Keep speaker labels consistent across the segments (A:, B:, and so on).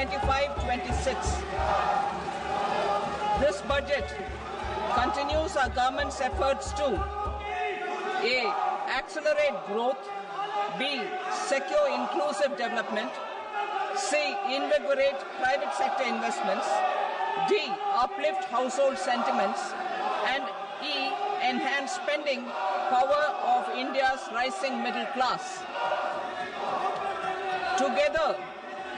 A: 25-26. This budget continues our government's efforts to A. Accelerate growth, B. Secure inclusive development, C. Invigorate private sector investments, D. Uplift household sentiments, and E. Enhance spending power of India's rising middle class. Together,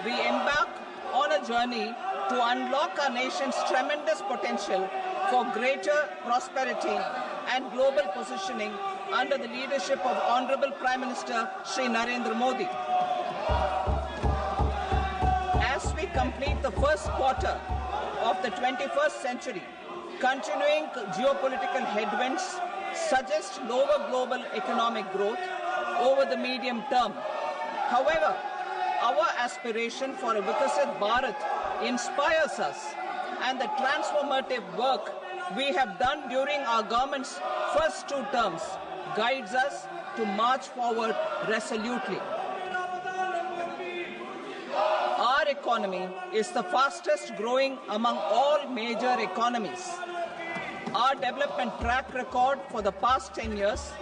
A: we embark on a journey to unlock our nation's tremendous potential for greater prosperity and global positioning under the leadership of Honorable Prime Minister Shri Narendra Modi. As we complete the first quarter of the 21st century, continuing geopolitical headwinds suggest lower global economic growth over the medium term. However, our aspiration for a Vikasit Bharat inspires us, and the transformative work we have done during our government's first 2 terms guides us to march forward resolutely. Our economy is the fastest growing among all major economies. Our development track record for the past 10 years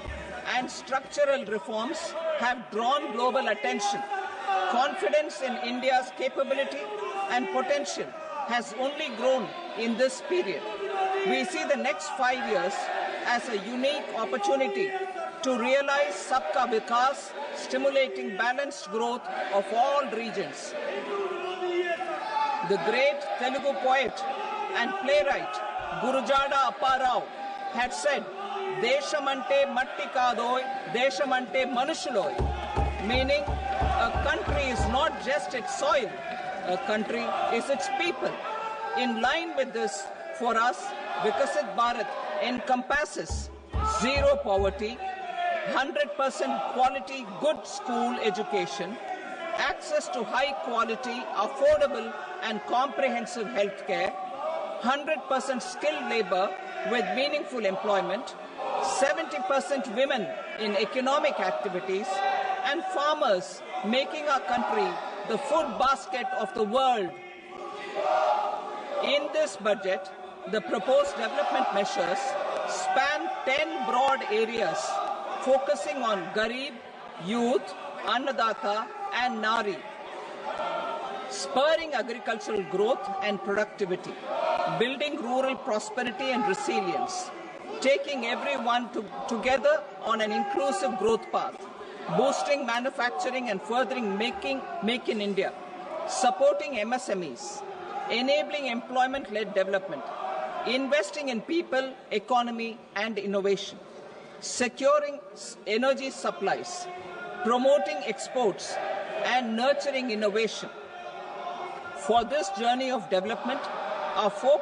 A: and structural reforms have drawn global attention. Confidence in India's capability and potential has only grown in this period. We see the next 5 years as a unique opportunity to realize Sabka Vikas, stimulating balanced growth of all regions. The great Telugu poet and playwright Gurujada Apparao had said, "Deshamante matti kadoy, deshamante manushuloy," meaning a country is not just its soil, a country is its people. In line with this, for us, Vikasit Bharat encompasses zero poverty, 100% quality good school education, access to high quality, affordable and comprehensive health care, 100% skilled labor with meaningful employment, 70% women in economic activities, and farmers making our country the food basket of the world. In this budget, the proposed development measures span 10 broad areas, focusing on Garib, Youth, Annadata, and Nari, spurring agricultural growth and productivity, building rural prosperity and resilience, taking everyone together on an inclusive growth path, boosting manufacturing and furthering Make in India, supporting MSMEs, enabling employment-led development, investing in people, economy, and innovation, securing energy supplies, promoting exports, and nurturing innovation. For this journey of development, our 4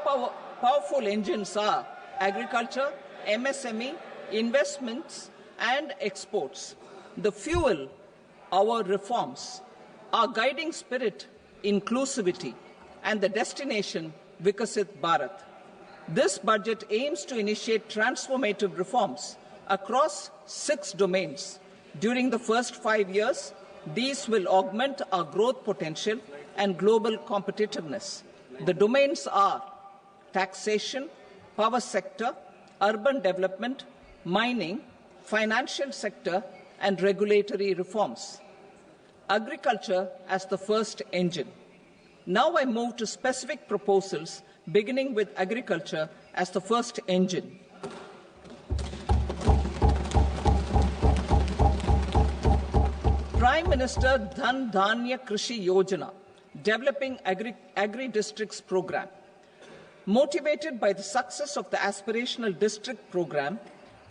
A: powerful engines are agriculture, MSME, investments, and exports. The fuel, our reforms, our guiding spirit, inclusivity, and the destination, Vikasit Bharat. This budget aims to initiate transformative reforms across 6 domains. During the first 5 years, these will augment our growth potential and global competitiveness. The domains are taxation, power sector, urban development, mining, financial sector, and regulatory reforms. Agriculture as the first engine. Now I move to specific proposals, beginning with agriculture as the first engine. Prime Minister Dhan Dhanya Krishi Yojana, developing agri-districts program. Motivated by the success of the aspirational district program,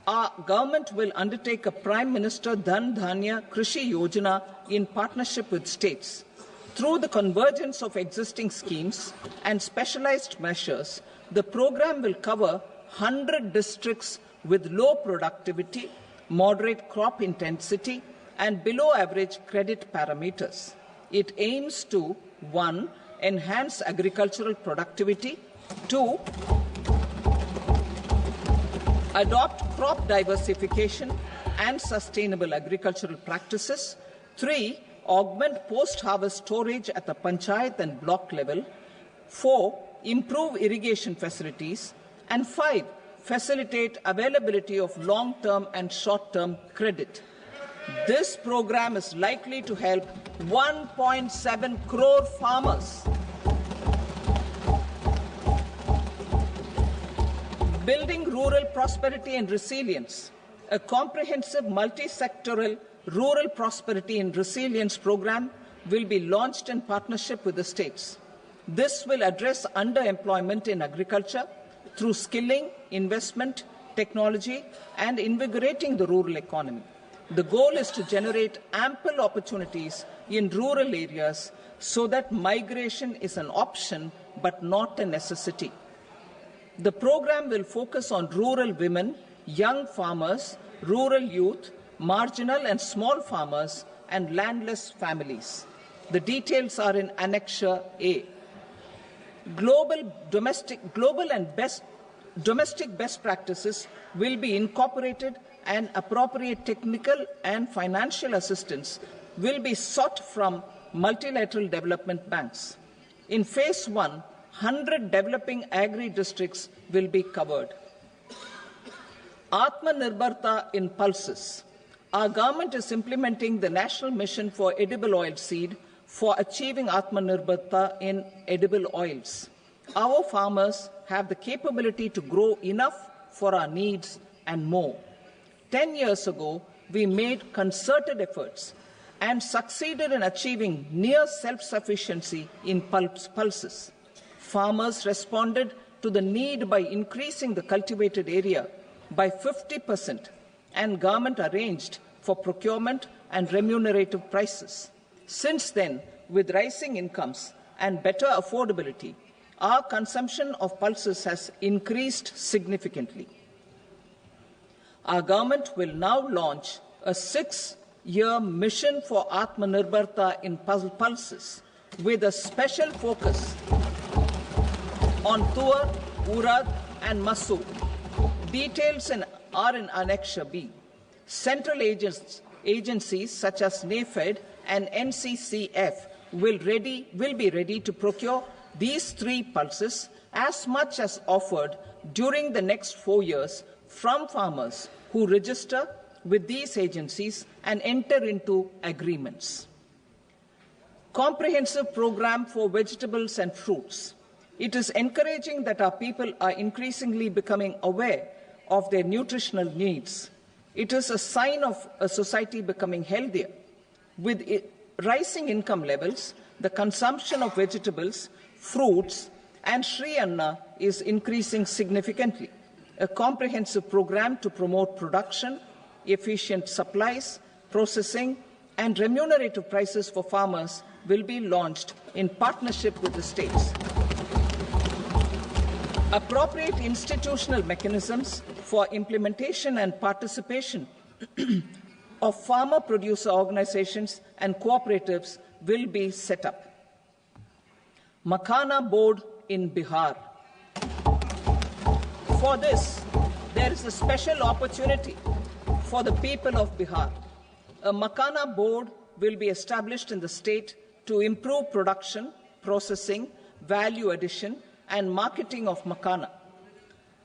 A: our government will undertake a Prime Minister Dhan Dhanya Krishi Yojana in partnership with states. Through the convergence of existing schemes and specialized measures, the program will cover 100 districts with low productivity, moderate crop intensity, and below average credit parameters. It aims to 1. Enhance agricultural productivity, 2. Adopt crop diversification and sustainable agricultural practices, 3. augment post-harvest storage at the panchayat and block level. 4. Improve irrigation facilities. And 5. Facilitate availability of long-term and short-term credit. This program is likely to help 1.7 crore farmers. Building rural prosperity and resilience. A comprehensive multi-sectoral rural prosperity and resilience program will be launched in partnership with the states. This will address underemployment in agriculture through skilling, investment, technology, and invigorating the rural economy. The goal is to generate ample opportunities in rural areas so that migration is an option but not a necessity. The program will focus on rural women, young farmers, rural youth, marginal and small farmers, and landless families. The details are in Annexure A. Domestic best practices will be incorporated, and appropriate technical and financial assistance will be sought from multilateral development banks. In Phase 1, 100 developing agri-districts will be covered. Atmanirbharta in pulses. Our government is implementing the National Mission for Edible Oilseed for achieving Atmanirbharta in edible oils. Our farmers have the capability to grow enough for our needs and more. 10 years ago, we made concerted efforts and succeeded in achieving near self-sufficiency in pulses. Farmers responded to the need by increasing the cultivated area by 50%, and government arranged for procurement and remunerative prices. Since then, with rising incomes and better affordability, our consumption of pulses has increased significantly. Our government will now launch a 6-year mission for Atmanirbharta in pulses with a special focus on Tuar, Urad and Masoor. Details are in Annexure B. Central agencies such as NAFED and NCCF will be ready to procure these 3 pulses as much as offered during the next 4 years from farmers who register with these agencies and enter into agreements. Comprehensive program for vegetables and fruits. It is encouraging that our people are increasingly becoming aware of their nutritional needs. It is a sign of a society becoming healthier. With rising income levels, the consumption of vegetables, fruits, and Sri Anna is increasing significantly. A comprehensive program to promote production, efficient supplies, processing, and remunerative prices for farmers will be launched in partnership with the states. Appropriate institutional mechanisms for implementation and participation of farmer producer organizations and cooperatives will be set up. Makhana Board in Bihar. For this, there is a special opportunity for the people of Bihar. A Makhana Board will be established in the state to improve production, processing, value addition, and marketing of makhana.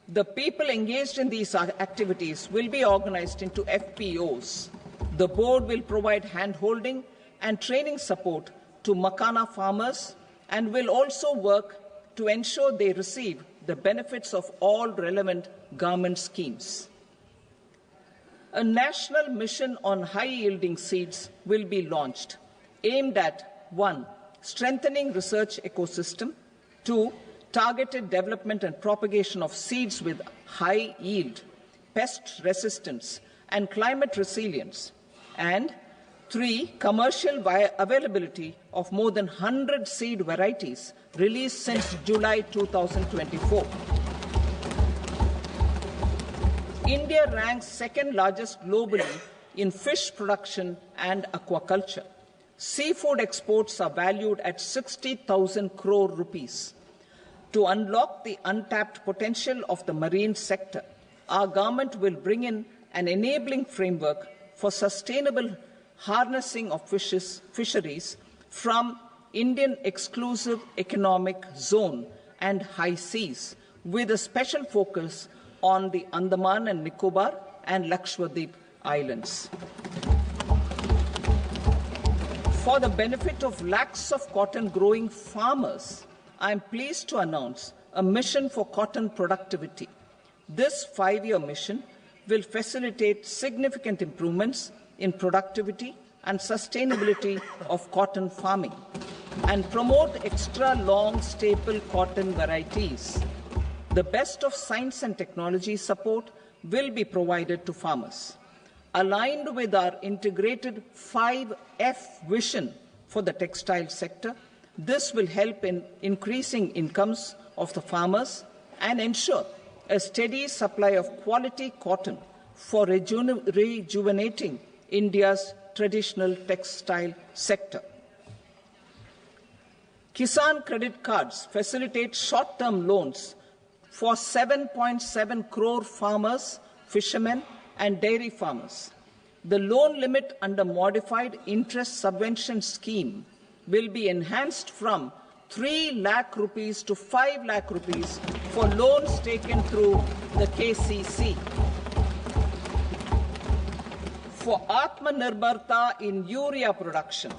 A: The people engaged in these activities will be organized into FPOs. The board will provide hand-holding and training support to makhana farmers and will also work to ensure they receive the benefits of all relevant government schemes. A national mission on high-yielding seeds will be launched, aimed at 1. Strengthening research ecosystem, 2. Targeted development and propagation of seeds with high yield, pest resistance, and climate resilience, and 3. Commercial availability of more than 100 seed varieties released since July 2024. India ranks second largest globally in fish production and aquaculture. Seafood exports are valued at 60,000 crore rupees. To unlock the untapped potential of the marine sector, our government will bring in an enabling framework for sustainable harnessing of fisheries from Indian exclusive economic zone and high seas, with a special focus on the Andaman and Nicobar and Lakshadweep Islands. For the benefit of lakhs of cotton growing farmers, I am pleased to announce a mission for cotton productivity. This 5-year mission will facilitate significant improvements in productivity and sustainability of cotton farming and promote extra long staple cotton varieties. The best of science and technology support will be provided to farmers. Aligned with our integrated 5F vision for the textile sector, this will help in increasing incomes of the farmers and ensure a steady supply of quality cotton for rejuvenating India's traditional textile sector. Kisan credit cards facilitate short-term loans for 7.7 crore farmers, fishermen, and dairy farmers. The loan limit under modified interest subvention scheme will be enhanced from 3 lakh rupees to 5 lakh rupees for loans taken through the KCC. For Atmanirbharta in urea production,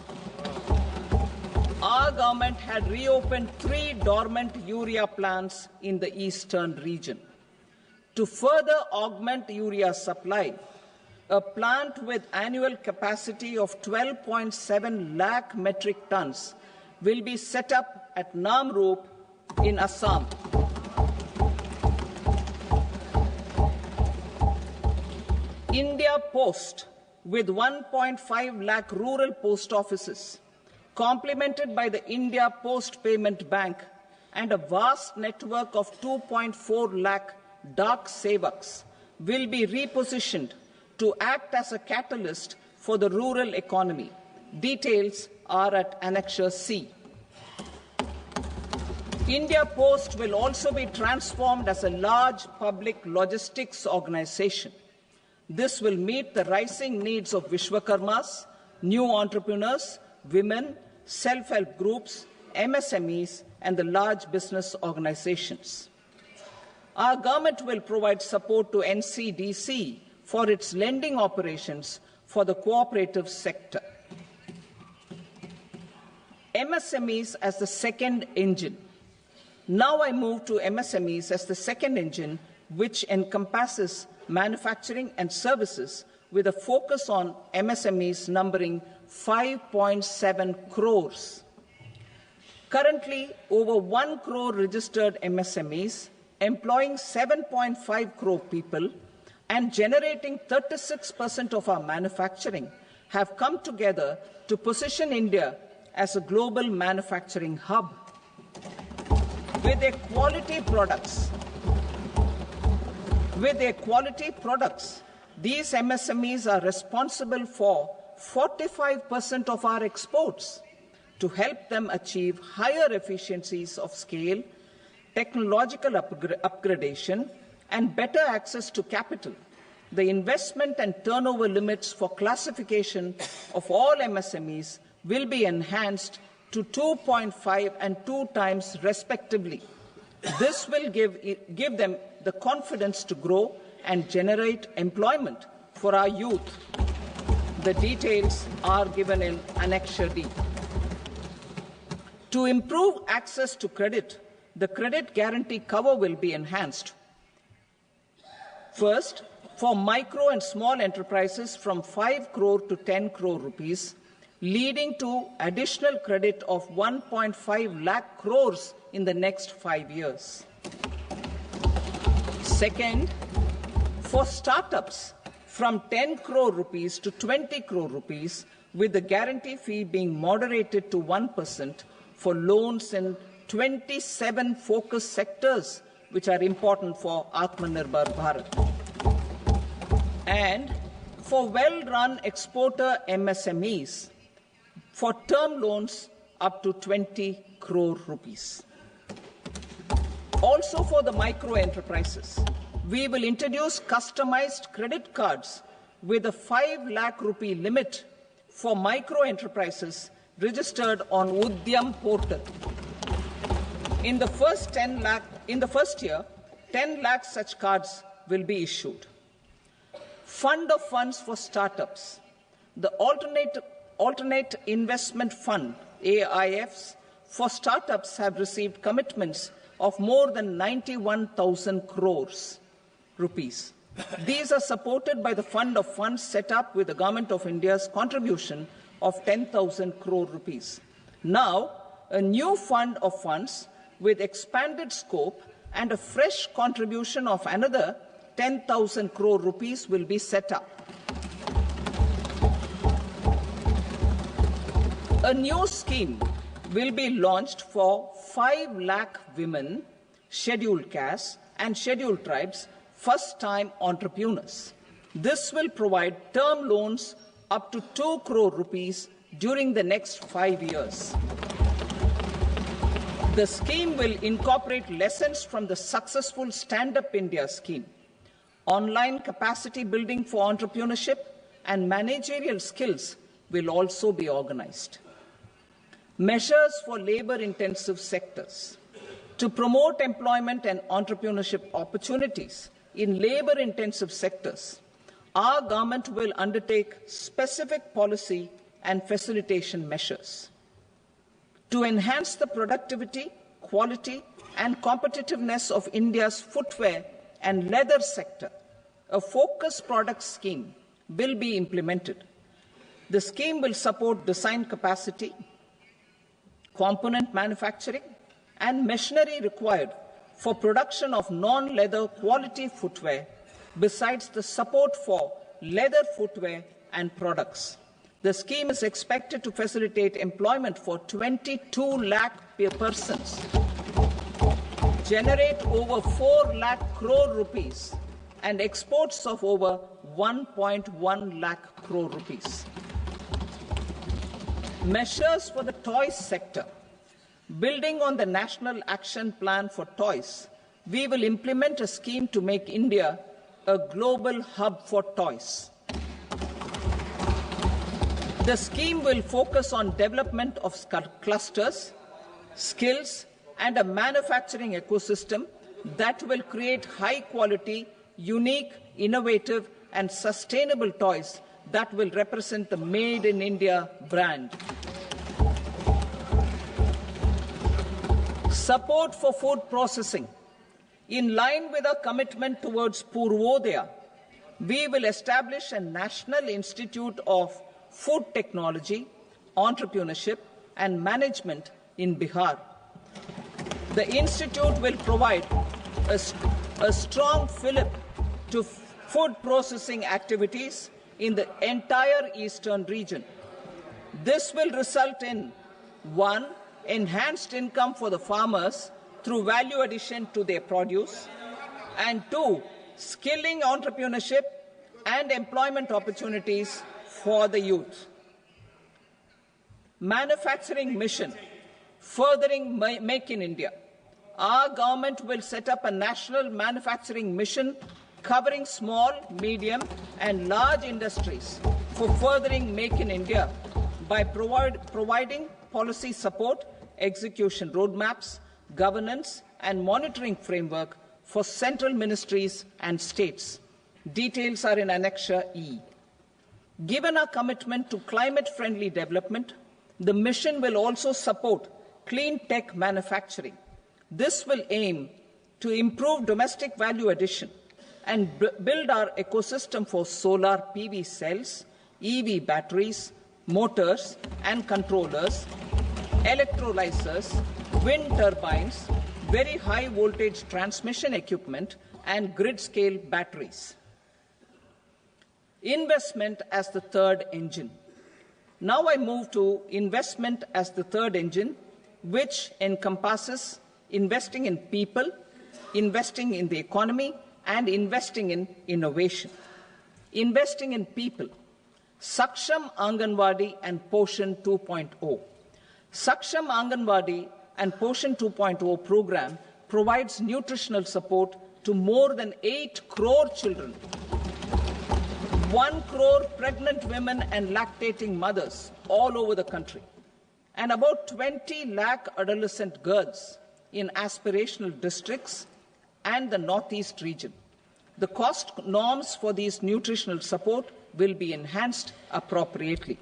A: our government had reopened 3 dormant urea plants in the eastern region. To further augment urea supply, a plant with annual capacity of 12.7 lakh metric tons will be set up at Namrup in Assam. India Post, with 1.5 lakh rural post offices, complemented by the India Post Payment Bank and a vast network of 2.4 lakh Dak Sevaks, will be repositioned to act as a catalyst for the rural economy. Details are at Annexure C. India Post will also be transformed as a large public logistics organization. This will meet the rising needs of Vishwakarmas, new entrepreneurs, women, self-help groups, MSMEs, and the large business organizations. Our government will provide support to NCDC for its lending operations for the cooperative sector. MSMEs as the second engine. Now I move to MSMEs as the second engine, which encompasses manufacturing and services with a focus on MSMEs numbering 5.7 crores. Currently, over 1 crore registered MSMEs, employing 7.5 crore people and generating 36% of our manufacturing, have come together to position India as a global manufacturing hub. With their quality products, these MSMEs are responsible for 45% of our exports. To help them achieve higher efficiencies of scale, technological upgradation, and better access to capital, the investment and turnover limits for classification of all MSMEs will be enhanced to 2.5 and 2 times respectively. This will give them the confidence to grow and generate employment for our youth. The details are given in Annexure D. To improve access to credit, the credit guarantee cover will be enhanced. First, for micro and small enterprises from 5 crore to 10 crore rupees, leading to additional credit of 1.5 lakh crores in the next 5 years. Second, for startups from 10 crore rupees to 20 crore rupees, with the guarantee fee being moderated to 1% for loans in 27 focus sectors which are important for Atmanirbhar Bharat. And for well-run exporter MSMEs, for term loans up to 20 crore rupees. Also for the micro enterprises, we will introduce customized credit cards with a 5 lakh rupee limit for micro enterprises registered on Udyam portal. In the first year, 10 lakh such cards will be issued. Fund of funds for startups. The Alternate Investment Fund, AIFs, for startups have received commitments of more than 91,000 crores rupees. These are supported by the fund of funds set up with the Government of India's contribution of 10,000 crore rupees. Now, a new fund of funds with expanded scope and a fresh contribution of another 10,000 crore rupees will be set up. A new scheme will be launched for 5 lakh women, scheduled castes and scheduled tribes, first-time entrepreneurs. This will provide term loans up to 2 crore rupees during the next 5 years. The scheme will incorporate lessons from the successful Stand Up India scheme. Online capacity building for entrepreneurship and managerial skills will also be organized. Measures for labor-intensive sectors. To promote employment and entrepreneurship opportunities in labor-intensive sectors, our government will undertake specific policy and facilitation measures. To enhance the productivity, quality, and competitiveness of India's footwear and leather sector, a focused product scheme will be implemented. The scheme will support design capacity, component manufacturing, and machinery required for production of non-leather quality footwear, besides the support for leather footwear and products. The scheme is expected to facilitate employment for 22 lakh persons, generate over 4 lakh crore rupees, and exports of over 1.1 lakh crore rupees. Measures for the toys sector. Building on the National Action Plan for Toys, we will implement a scheme to make India a global hub for toys. The scheme will focus on development of clusters, skills, and a manufacturing ecosystem that will create high-quality, unique, innovative, and sustainable toys that will represent the Made in India brand. Support for food processing. In line with our commitment towards Purvodaya, we will establish a National Institute of Food Technology, Entrepreneurship and Management in Bihar. The institute will provide a strong fillip to food processing activities in the entire eastern region. This will result in 1. Enhanced income for the farmers through value addition to their produce, and 2. Skilling entrepreneurship and employment opportunities for the youth. Manufacturing mission, furthering Make in India. Our government will set up a national manufacturing mission covering small, medium, and large industries for furthering Make in India by providing policy support, execution roadmaps, governance, and monitoring framework for central ministries and states. Details are in Annexure E. Given our commitment to climate-friendly development, the mission will also support clean tech manufacturing. This will aim to improve domestic value addition and build our ecosystem for solar PV cells, EV batteries, motors and controllers, electrolyzers, wind turbines, very high voltage transmission equipment, and grid-scale batteries. Investment as the third engine. Now I move to investment as the third engine, which encompasses investing in people, investing in the economy, and investing in innovation. Investing in people. Saksham Anganwadi and Poshan 2.0. Saksham Anganwadi and Poshan 2.0 program provides nutritional support to more than 8 crore children. 1 crore pregnant women and lactating mothers all over the country, and about 20 lakh adolescent girls in aspirational districts and the Northeast region. The cost norms for these nutritional support will be enhanced appropriately.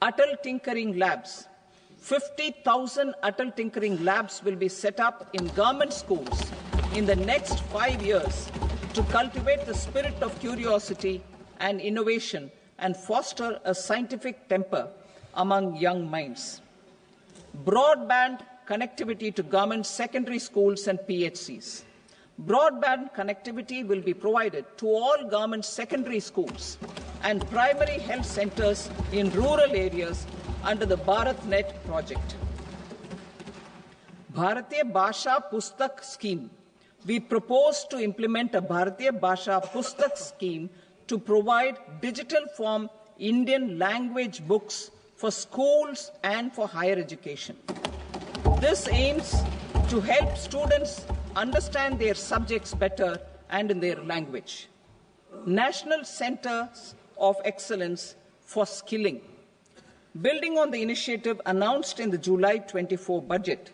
A: Atal Tinkering Labs. 50,000 Atal Tinkering Labs will be set up in government schools in the next 5 years to cultivate the spirit of curiosity and innovation and foster a scientific temper among young minds. Broadband connectivity to government secondary schools and PHCs. Broadband connectivity will be provided to all government secondary schools and primary health centers in rural areas under the BharatNet project. Bharatiya Bhasha Pustak Scheme. We propose to implement a Bharatiya Bhasha Pustak scheme to provide digital form Indian language books for schools and for higher education. This aims to help students understand their subjects better and in their language. National Centers of Excellence for Skilling. Building on the initiative announced in the July 24 budget,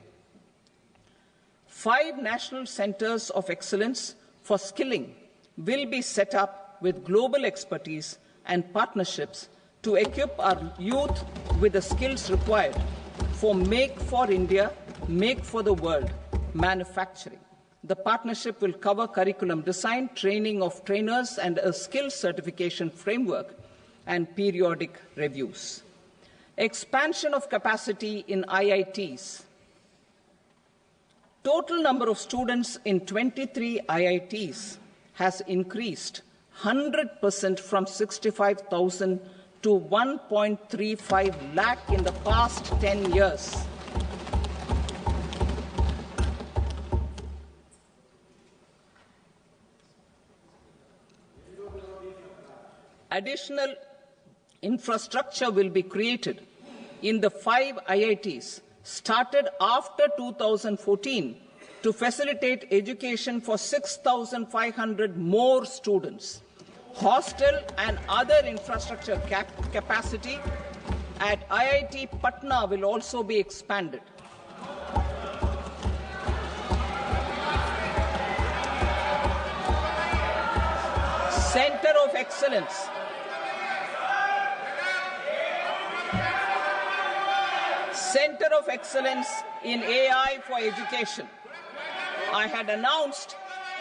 A: 5 national centers of excellence for skilling will be set up with global expertise and partnerships to equip our youth with the skills required for Make for India, Make for the World manufacturing. The partnership will cover curriculum design, training of trainers, and a skills certification framework and periodic reviews. Expansion of capacity in IITs. Total number of students in 23 IITs has increased 100% from 65,000 to 1.35 lakh in the past 10 years. Additional infrastructure will be created in the 5 IITs started after 2014 to facilitate education for 6,500 more students. Hostel and other infrastructure capacity at IIT Patna will also be expanded. Center of Excellence. Center of Excellence in AI for Education. I had announced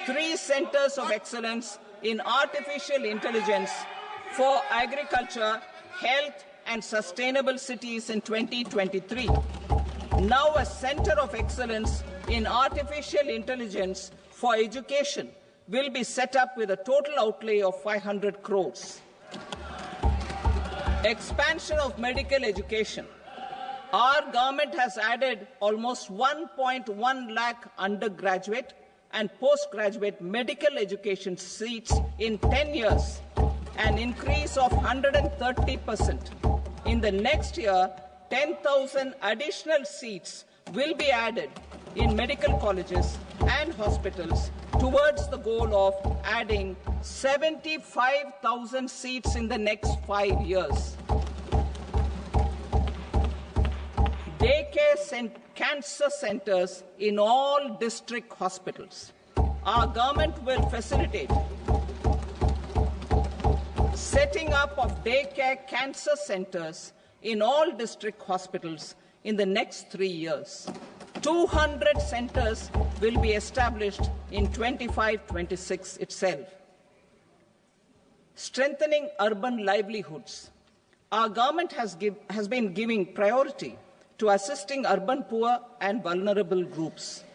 A: 3 centers of excellence in artificial intelligence for agriculture, health, and sustainable cities in 2023. Now a center of excellence in artificial intelligence for education will be set up with a total outlay of 500 crores. Expansion of medical education. Our government has added almost 1.1 lakh undergraduate and postgraduate medical education seats in 10 years, an increase of 130%. In the next year, 10,000 additional seats will be added in medical colleges and hospitals towards the goal of adding 75,000 seats in the next 5 years. Daycare cancer centers in all district hospitals. Our government will facilitate setting up of daycare cancer centers in all district hospitals in the next 3 years. 200 centers will be established in 25-26 itself. Strengthening urban livelihoods. Our government has been giving priority to assisting urban poor and vulnerable groups.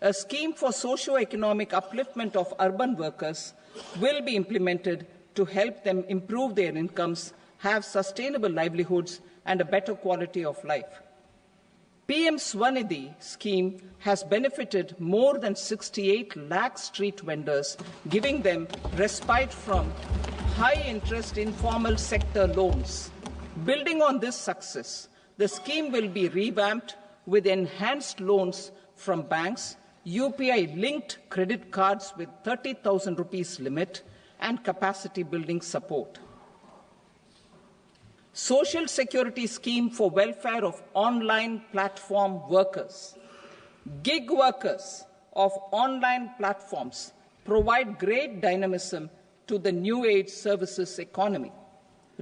A: A scheme for socio-economic upliftment of urban workers will be implemented to help them improve their incomes, have sustainable livelihoods, and a better quality of life. PM Swanidhi scheme has benefited more than 68 lakh street vendors, giving them respite from high-interest informal sector loans. Building on this success, the scheme will be revamped with enhanced loans from banks, UPI-linked credit cards with 30,000 rupees limit, and capacity building support. Social Security scheme for welfare of online platform workers. Gig workers of online platforms provide great dynamism to the new age services economy.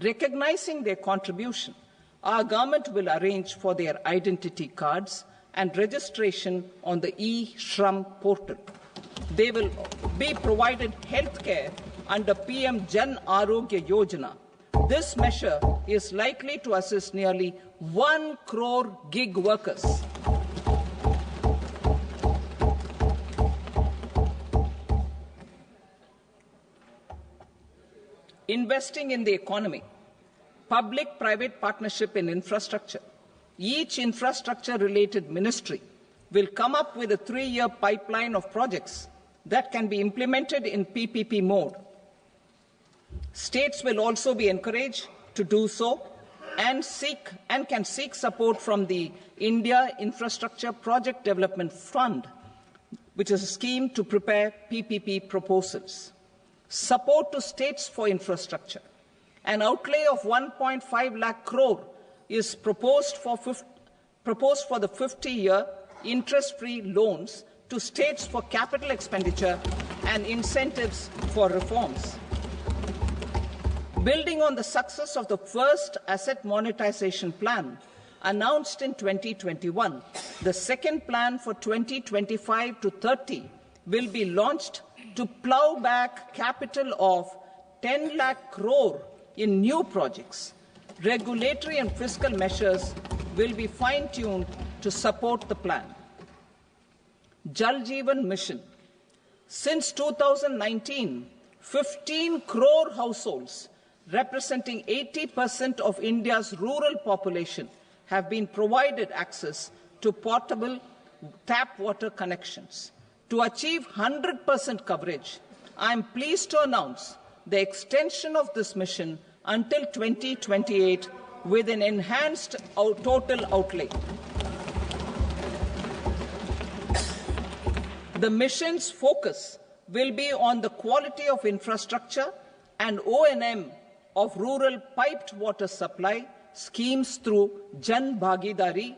A: Recognizing their contribution, our government will arrange for their identity cards and registration on the e-Shram portal. They will be provided health care under PM Jan Arogya Yojana. This measure is likely to assist nearly 1 crore gig workers. Investing in the economy. Public-private partnership in infrastructure. Each infrastructure-related ministry will come up with a 3-year pipeline of projects that can be implemented in PPP mode. States will also be encouraged to do so and can seek support from the India Infrastructure Project Development Fund, which is a scheme to prepare PPP proposals. Support to states for infrastructure. An outlay of 1.5 lakh crore is proposed for the 50-year interest-free loans to states for capital expenditure and incentives for reforms. Building on the success of the first asset monetization plan announced in 2021, the second plan for 2025 to 30 will be launched to plough back capital of 10 lakh crore in new projects. Regulatory and fiscal measures will be fine-tuned to support the plan. Jal Jeevan Mission. Since 2019, 15 crore households, representing 80% of India's rural population, have been provided access to portable tap water connections. To achieve 100% coverage, I am pleased to announce the extension of this mission until 2028 with an enhanced total outlay. The mission's focus will be on the quality of infrastructure and O&M of rural piped water supply schemes through Jan Bhagidari.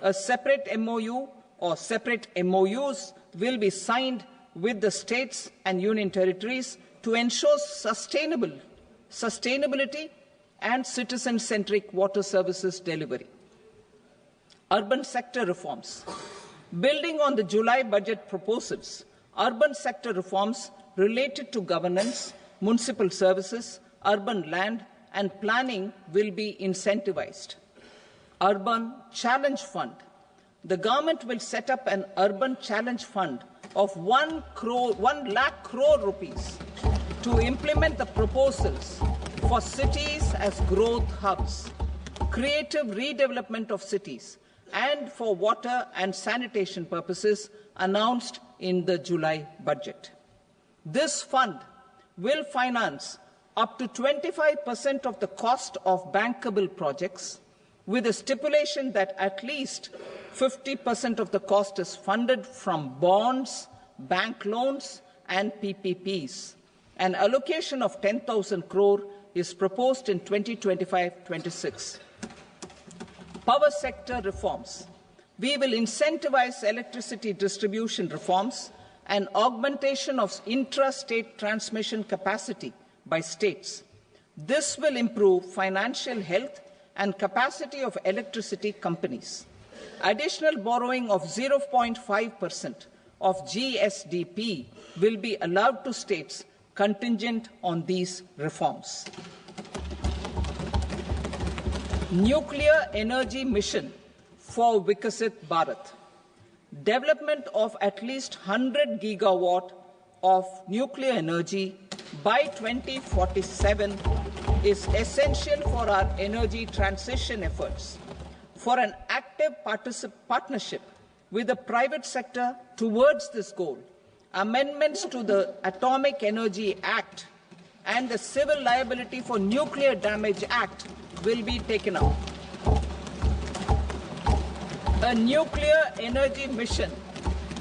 A: A separate MOU or separate MOUs will be signed with the states and union territories to ensure sustainability and citizen-centric water services delivery. Urban sector reforms. Building on the July budget proposals, urban sector reforms related to governance, municipal services, urban land and planning will be incentivized. Urban Challenge Fund. The government will set up an urban challenge fund of 1 lakh crore rupees to implement the proposals for cities as growth hubs, creative redevelopment of cities, and for water and sanitation purposes announced in the July budget. This fund will finance up to 25% of the cost of bankable projects, with a stipulation that at least 50% of the cost is funded from bonds, bank loans, and PPPs. An allocation of 10,000 crore is proposed in 2025-26. Power sector reforms. We will incentivize electricity distribution reforms and augmentation of intra-state transmission capacity by states. This will improve financial health and capacity of electricity companies. Additional borrowing of 0.5% of GSDP will be allowed to states contingent on these reforms. Nuclear energy mission for Vikasit Bharat. Development of at least 100 gigawatt of nuclear energy by 2047 is essential for our energy transition efforts. For an active partnership with the private sector towards this goal, amendments to the Atomic Energy Act and the Civil Liability for Nuclear Damage Act will be taken up. A nuclear energy mission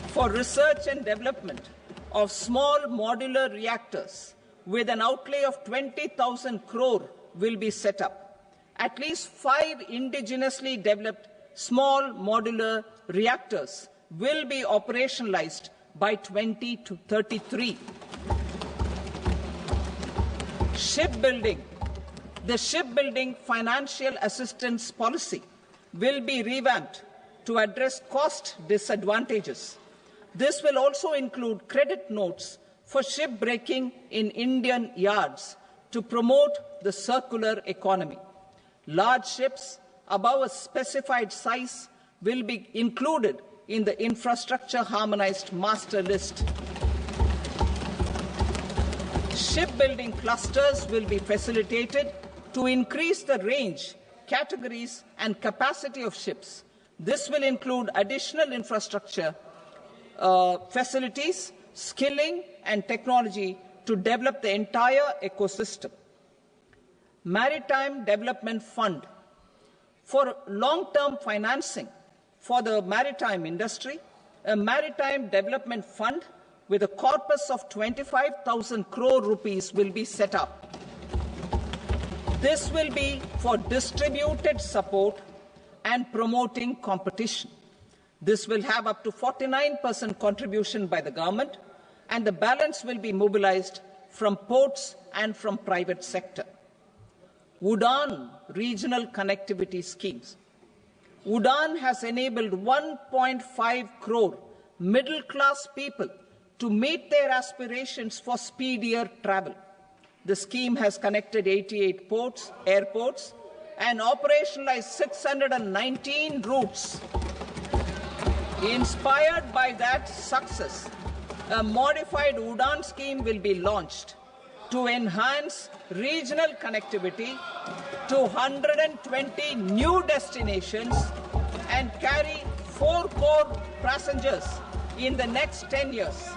A: for research and development of small modular reactors with an outlay of 20,000 crore will be set up. At least 5 indigenously developed small modular reactors will be operationalized by 2033. Shipbuilding. The shipbuilding financial assistance policy will be revamped to address cost disadvantages. This will also include credit notes for shipbreaking in Indian yards to promote the circular economy. Large ships above a specified size will be included in the infrastructure harmonized master list. Shipbuilding clusters will be facilitated to increase the range, categories and capacity of ships. This will include additional infrastructure, facilities, skilling and technology to develop the entire ecosystem. Maritime Development Fund. For long-term financing for the maritime industry, a Maritime Development Fund with a corpus of 25,000 crore rupees will be set up. This will be for distributed support and promoting competition. This will have up to 49% contribution by the government, and the balance will be mobilized from ports and from private sector. UDAN regional connectivity schemes. UDAN has enabled 1.5 crore middle-class people to meet their aspirations for speedier travel. The scheme has connected 88 airports, and operationalized 619 routes. Inspired by that success, a modified UDAN scheme will be launched to enhance regional connectivity to 120 new destinations and carry 4 crore passengers in the next 10 years.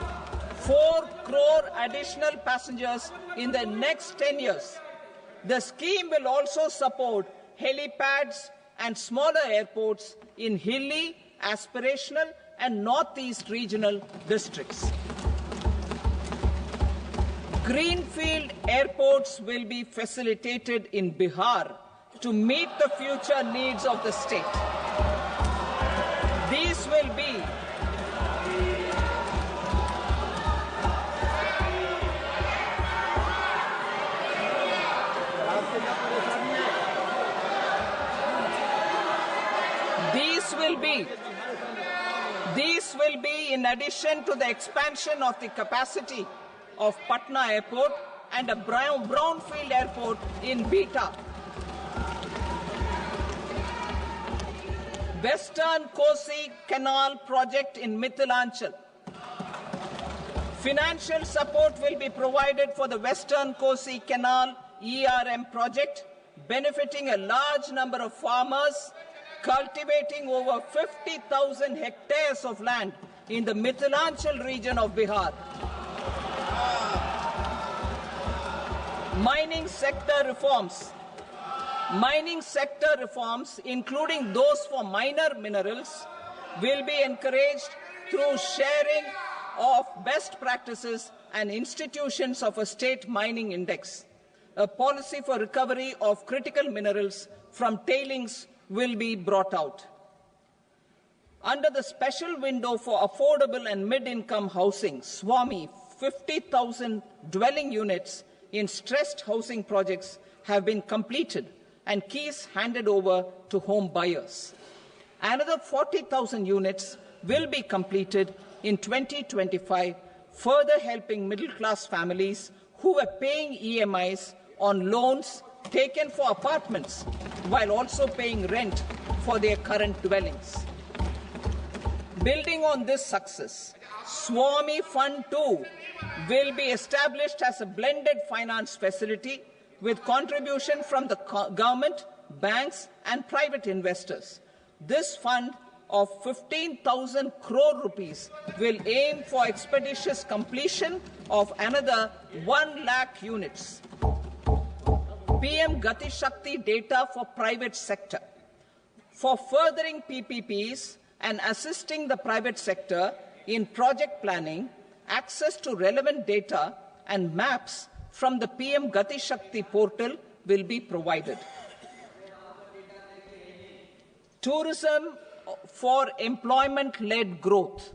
A: 4 crore additional passengers in the next 10 years. The scheme will also support helipads and smaller airports in hilly, aspirational and northeast regional districts. Greenfield airports will be facilitated in Bihar to meet the future needs of the state. These will be These will be in addition to the expansion of the capacity of Patna Airport and a brownfield airport in Beta. Western Kosi Canal project in Mithilanchal. Financial support will be provided for the Western Kosi Canal ERM project, benefiting a large number of farmers, cultivating over 50,000 hectares of land in the Mithilanchal region of Bihar. Mining sector reforms. Mining sector reforms, including those for minor minerals, will be encouraged through sharing of best practices and institutions of a state mining index. A policy for recovery of critical minerals from tailings will be brought out. Under the special window for affordable and mid-income housing, SWAMI, 50,000 dwelling units in stressed housing projects have been completed and keys handed over to home buyers. Another 40,000 units will be completed in 2025, further helping middle-class families who were paying EMIs on loans taken for apartments while also paying rent for their current dwellings. Building on this success, SWAMI Fund 2 will be established as a blended finance facility with contribution from the government, banks and private investors. This fund of 15,000 crore rupees will aim for expeditious completion of another 1 lakh units. PM Gati Shakti data for private sector. For furthering PPPs and assisting the private sector in project planning, access to relevant data and maps from the PM Gati Shakti portal will be provided. Tourism for employment-led growth.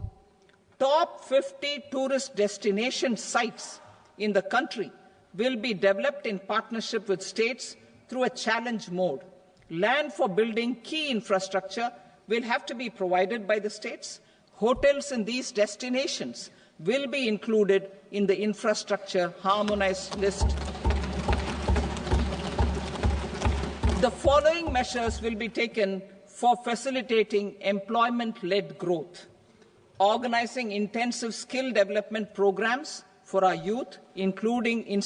A: Top 50 tourist destination sites in the country will be developed in partnership with states through a challenge mode. Land for building key infrastructure will have to be provided by the states. Hotels in these destinations will be included in the infrastructure harmonized list. The following measures will be taken for facilitating employment-led growth: organizing intensive skill development programs for our youth, including in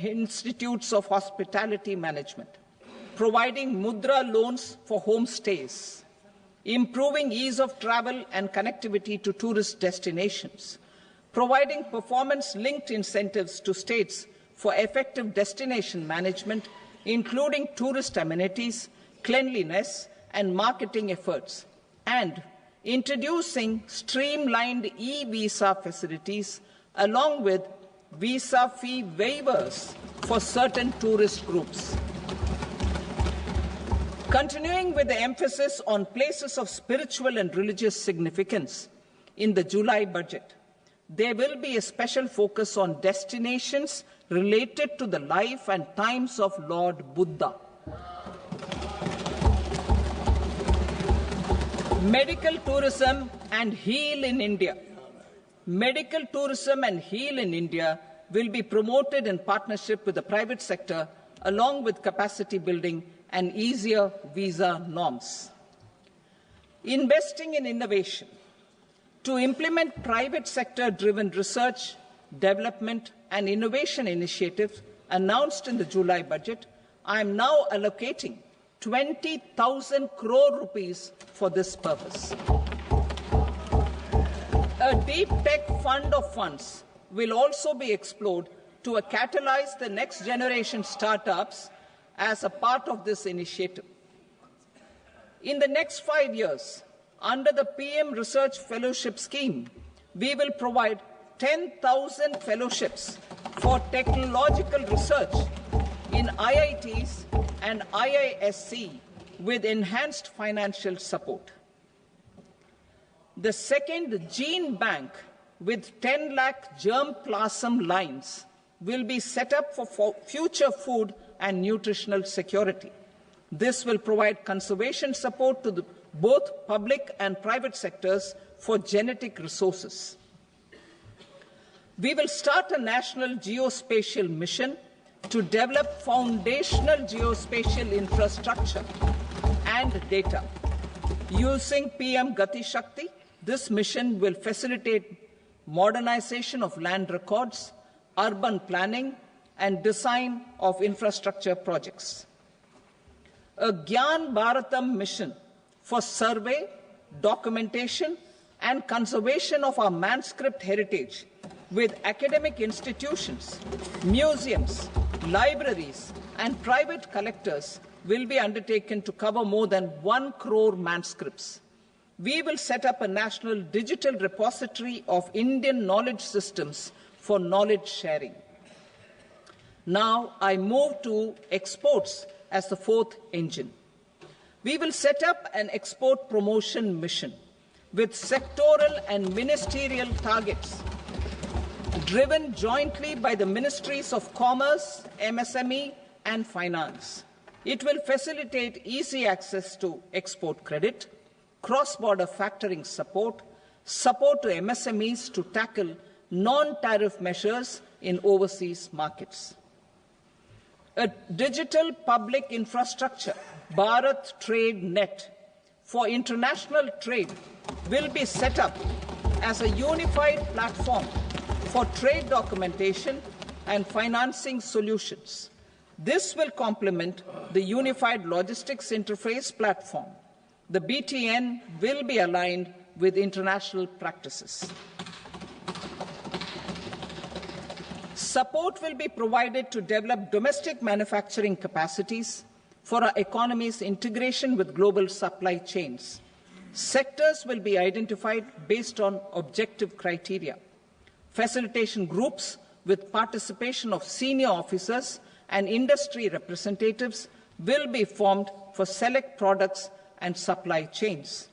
A: institutes of hospitality management, providing mudra loans for homestays, improving ease of travel and connectivity to tourist destinations, providing performance-linked incentives to states for effective destination management, including tourist amenities, cleanliness, and marketing efforts, and introducing streamlined e-visa facilities along with visa fee waivers for certain tourist groups. Continuing with the emphasis on places of spiritual and religious significance, in the July budget, there will be a special focus on destinations related to the life and times of Lord Buddha. Medical tourism and heal in India. Medical tourism and heal in India will be promoted in partnership with the private sector, along with capacity building and easier visa norms. Investing in innovation. To implement private sector-driven research, development and innovation initiatives announced in the July budget, I am now allocating 20,000 crore rupees for this purpose. A deep tech fund of funds will also be explored to catalyze the next generation startups as a part of this initiative. In the next 5 years, under the PM Research Fellowship Scheme, we will provide 10,000 fellowships for technological research in IITs and IISc with enhanced financial support. The second gene bank with 10 lakh germplasm lines will be set up for future food and nutritional security. This will provide conservation support to both public and private sectors for genetic resources. We will start a national geospatial mission to develop foundational geospatial infrastructure and data. Using PM Gati Shakti, this mission will facilitate modernization of land records, urban planning, and design of infrastructure projects. A Gyan Bharatam mission for survey, documentation, and conservation of our manuscript heritage with academic institutions, museums, libraries, and private collectors will be undertaken to cover more than 1 crore manuscripts. We will set up a national digital repository of Indian knowledge systems for knowledge sharing. Now I move to exports as the fourth engine. We will set up an export promotion mission with sectoral and ministerial targets driven jointly by the Ministries of Commerce, MSME, and Finance. It will facilitate easy access to export credit, cross-border factoring support, support to MSMEs to tackle non-tariff measures in overseas markets. A digital public infrastructure, Bharat Trade Net, for international trade will be set up as a unified platform for trade documentation and financing solutions. This will complement the Unified Logistics Interface platform. The BTN will be aligned with international practices. Support will be provided to develop domestic manufacturing capacities for our economy's integration with global supply chains. Sectors will be identified based on objective criteria. Facilitation groups with participation of senior officers and industry representatives will be formed for select products and supply chains.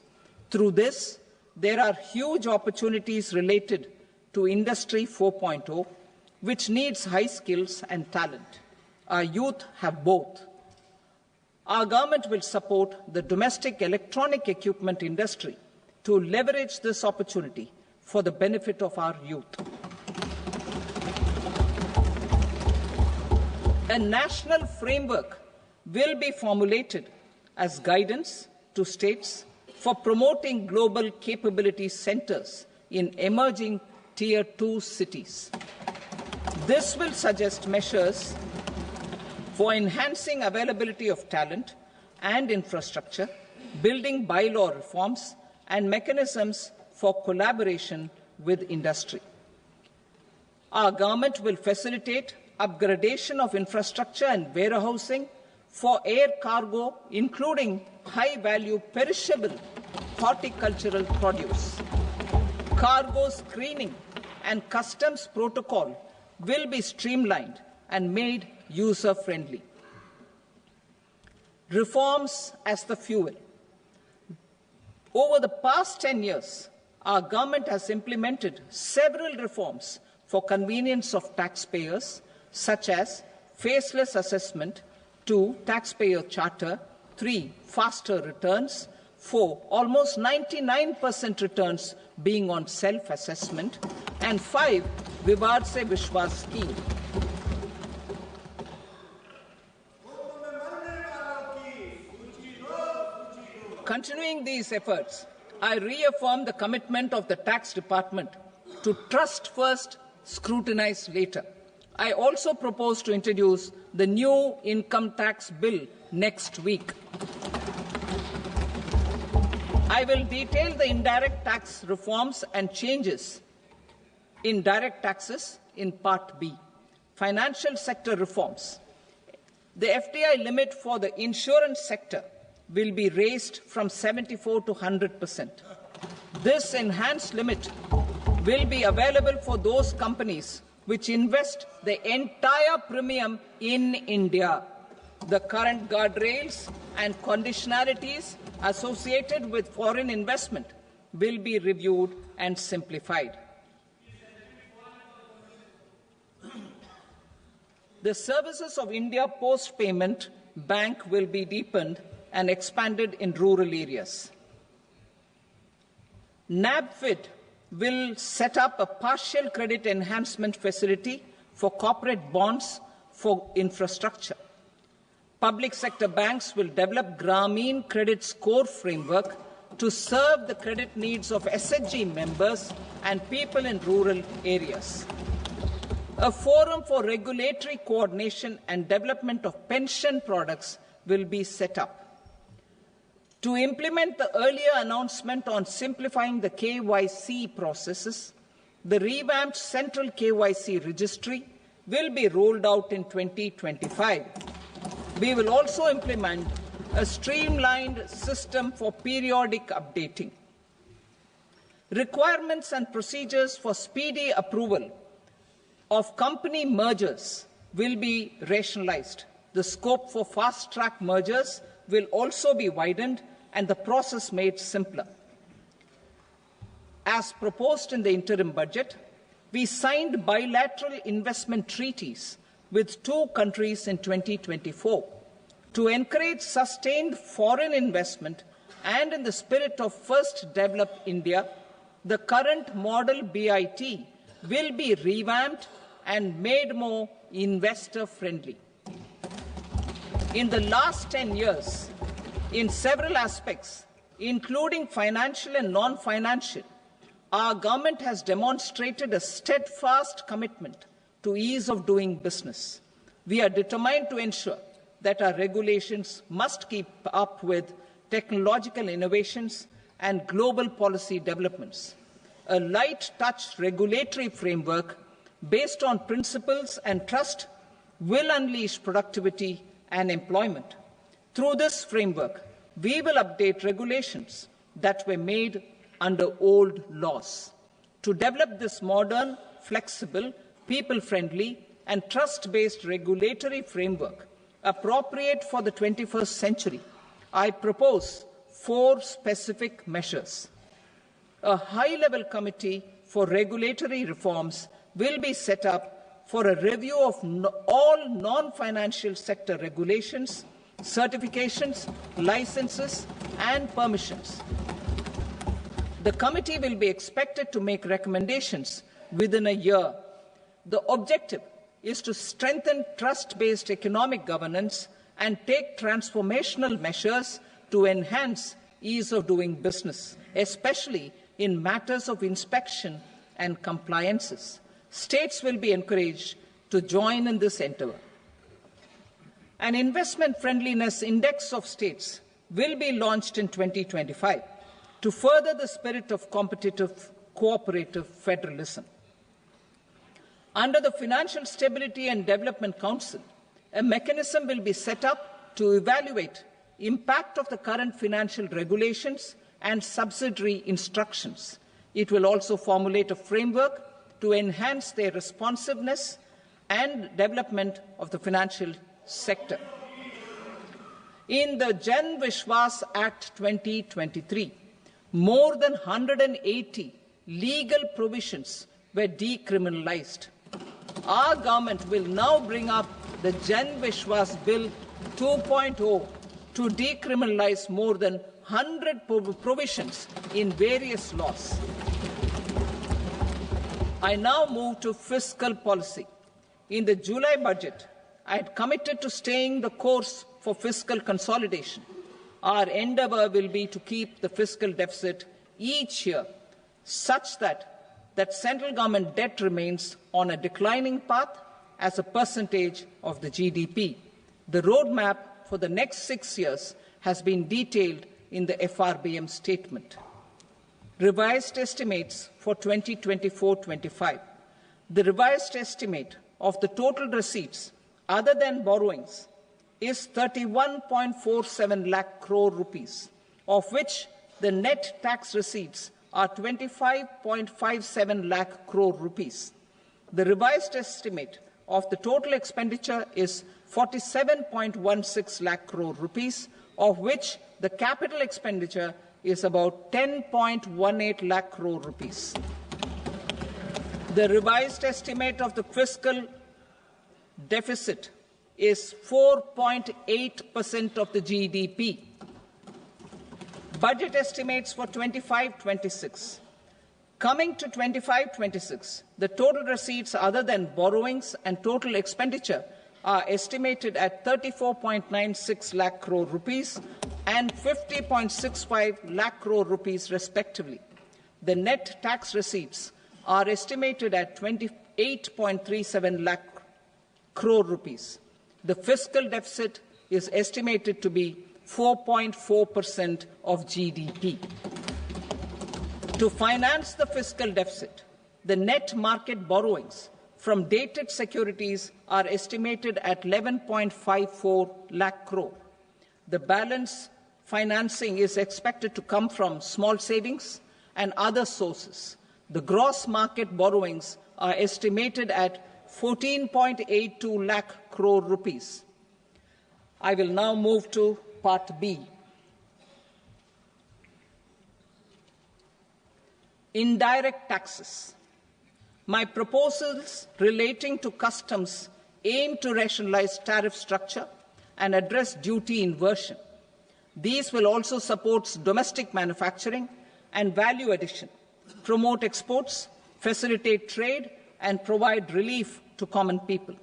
A: Through this, there are huge opportunities related to Industry 4.0, which needs high skills and talent. Our youth have both. Our government will support the domestic electronic equipment industry to leverage this opportunity for the benefit of our youth. A national framework will be formulated as guidance to states for promoting global capability centers in emerging Tier 2 cities. This will suggest measures for enhancing availability of talent and infrastructure, building bylaw reforms, and mechanisms for collaboration with industry. Our government will facilitate upgradation of infrastructure and warehousing for air cargo, including high-value perishable horticultural produce. Cargo screening and customs protocol will be streamlined and made user-friendly. Reforms as the fuel. Over the past 10 years, our government has implemented several reforms for convenience of taxpayers, such as faceless assessment, 2, taxpayer charter, 3, faster returns, 4, almost 99% returns being on self-assessment, and 5, Vivad Se Vishwas scheme. Continuing these efforts, I reaffirm the commitment of the Tax Department to trust first, scrutinize later. I also propose to introduce the new income tax bill next week. I will detail the indirect tax reforms and changes in direct taxes in Part B. Financial sector reforms. The FDI limit for the insurance sector will be raised from 74 to 100%. This enhanced limit will be available for those companies which invest the entire premium in India. The current guardrails and conditionalities associated with foreign investment will be reviewed and simplified. The services of India Post Payment Bank will be deepened and expanded in rural areas. NABFID will set up a partial credit enhancement facility for corporate bonds for infrastructure. Public sector banks will develop Grameen Credit Score framework to serve the credit needs of SHG members and people in rural areas. A forum for regulatory coordination and development of pension products will be set up. To implement the earlier announcement on simplifying the KYC processes, the revamped Central KYC Registry will be rolled out in 2025. We will also implement a streamlined system for periodic updating. Requirements and procedures for speedy approval of company mergers will be rationalized. The scope for fast-track mergers will also be widened and the process made simpler. As proposed in the interim budget, we signed bilateral investment treaties with 2 countries in 2024 to encourage sustained foreign investment, and in the spirit of First Develop India, the current model BIT will be revamped and made more investor-friendly. In the last 10 years, in several aspects, including financial and non-financial, our government has demonstrated a steadfast commitment to ease of doing business. We are determined to ensure that our regulations must keep up with technological innovations and global policy developments. A light-touch regulatory framework based on principles and trust will unleash productivity and employment. Through this framework, we will update regulations that were made under old laws. To develop this modern, flexible, people-friendly, and trust-based regulatory framework appropriate for the 21st century, I propose 4 specific measures. A high-level committee for regulatory reforms will be set up for a review of all non-financial sector regulations, certifications, licenses, and permissions. The committee will be expected to make recommendations within a year. The objective is to strengthen trust-based economic governance and take transformational measures to enhance ease of doing business, especially in matters of inspection and compliances. States will be encouraged to join in this endeavour. An investment friendliness index of states will be launched in 2025 to further the spirit of competitive, cooperative federalism. Under the Financial Stability and Development Council, a mechanism will be set up to evaluate impact of the current financial regulations and subsidiary instructions. It will also formulate a framework to enhance their responsiveness and development of the financial sector. In the Jan Vishwas Act 2023, more than 180 legal provisions were decriminalized. Our government will now bring up the Jan Vishwas Bill 2.0 to decriminalize more than 100 provisions in various laws. I now move to fiscal policy. In the July budget, I had committed to staying the course for fiscal consolidation. Our endeavour will be to keep the fiscal deficit each year such that central government debt remains on a declining path as a percentage of the GDP. The roadmap for the next 6 years has been detailed in the FRBM statement. Revised estimates for 2024-25. The revised estimate of the total receipts other than borrowings is 31.47 lakh crore rupees, of which the net tax receipts are 25.57 lakh crore rupees. The revised estimate of the total expenditure is 47.16 lakh crore rupees, of which the capital expenditure is about 10.18 lakh crore rupees. The revised estimate of the fiscal deficit is 4.8% of the GDP. Budget estimates for 25-26. Coming to 25-26, the total receipts other than borrowings and total expenditure are estimated at 34.96 lakh crore rupees and 50.65 lakh crore rupees respectively. The net tax receipts are estimated at 28.37 lakh crore rupees. The fiscal deficit is estimated to be 4.4% of GDP. To finance the fiscal deficit, the net market borrowings from dated securities are estimated at 11.54 lakh crore. The balance financing is expected to come from small savings and other sources. The gross market borrowings are estimated at 14.82 lakh crore rupees. I will now move to Part B. Indirect taxes. My proposals relating to customs aim to rationalize tariff structure and address duty inversion. These will also support domestic manufacturing and value addition, promote exports, facilitate trade, and provide relief to common people.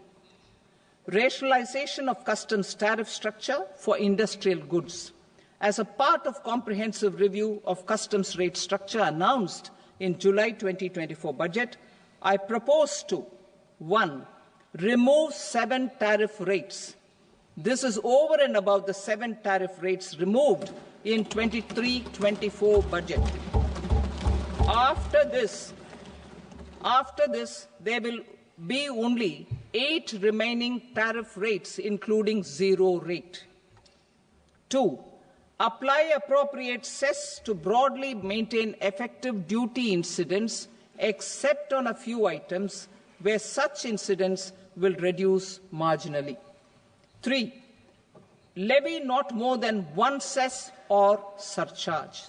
A: Rationalization of customs tariff structure for industrial goods. As a part of comprehensive review of customs rate structure announced in July 2024 budget, I propose to 1. Remove 7 tariff rates. This is over and above the 7 tariff rates removed in 23-24 budget. After this, there will be only 8 remaining tariff rates, including 0 rate. 2. Apply appropriate cess to broadly maintain effective duty incidence except on a few items where such incidents will reduce marginally. 3. Levy not more than one cess or surcharge.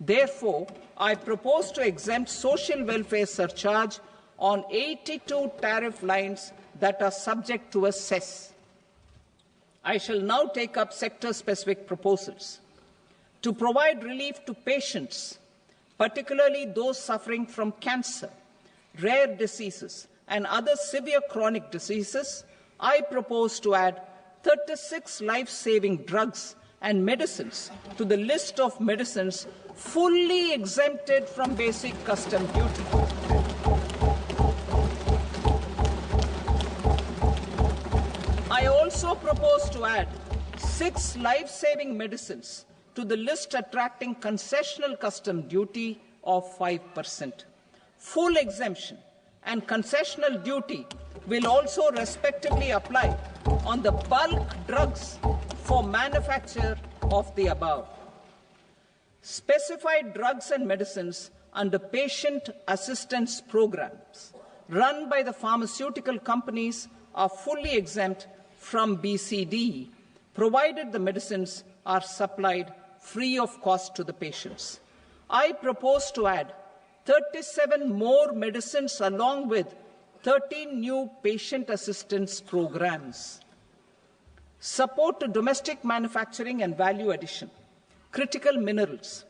A: Therefore, I propose to exempt social welfare surcharge on 82 tariff lines that are subject to a cess. I shall now take up sector-specific proposals. To provide relief to patients, particularly those suffering from cancer, rare diseases, and other severe chronic diseases, I propose to add 36 life-saving drugs and medicines to the list of medicines fully exempted from basic custom duty. I also propose to add 6 life-saving medicines to the list attracting concessional custom duty of 5%. Full exemption and concessional duty will also respectively apply on the bulk drugs for manufacture of the above. Specified drugs and medicines under patient assistance programs run by the pharmaceutical companies are fully exempt from BCD, provided the medicines are supplied free of cost to the patients. I propose to add 37 more medicines along with 13 new patient assistance programs. Support to domestic manufacturing and value addition. Critical minerals.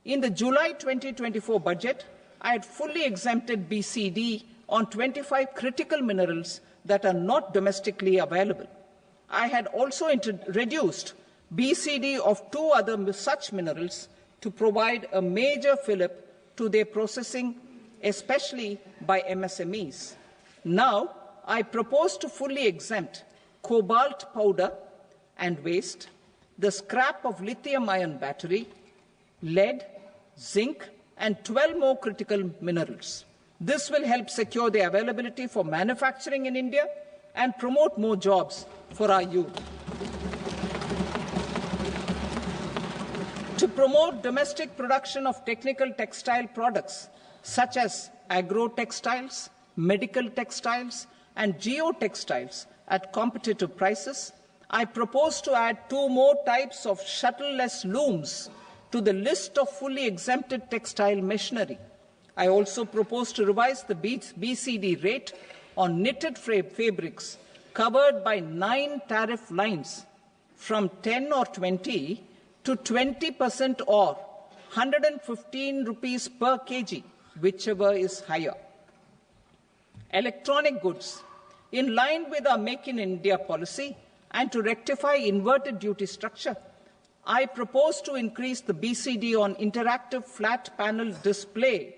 A: In the July 2024 budget, I had fully exempted BCD on 25 critical minerals that are not domestically available. I had also reduced BCD of 2 other such minerals to provide a major fillip to their processing, especially by MSMEs. Now, I propose to fully exempt cobalt powder and waste, the scrap of lithium-ion battery, lead, zinc, and 12 more critical minerals. This will help secure the availability for manufacturing in India and promote more jobs for our youth. To promote domestic production of technical textile products such as agro-textiles, medical textiles, and geotextiles at competitive prices, I propose to add 2 more types of shuttle-less looms to the list of fully exempted textile machinery. I also propose to revise the BCD rate on knitted fabrics covered by 9 tariff lines from 10 or 20 to 20% or 115 rupees per kg, whichever is higher. Electronic goods. In line with our Make in India policy and to rectify inverted duty structure, I propose to increase the BCD on interactive flat panel display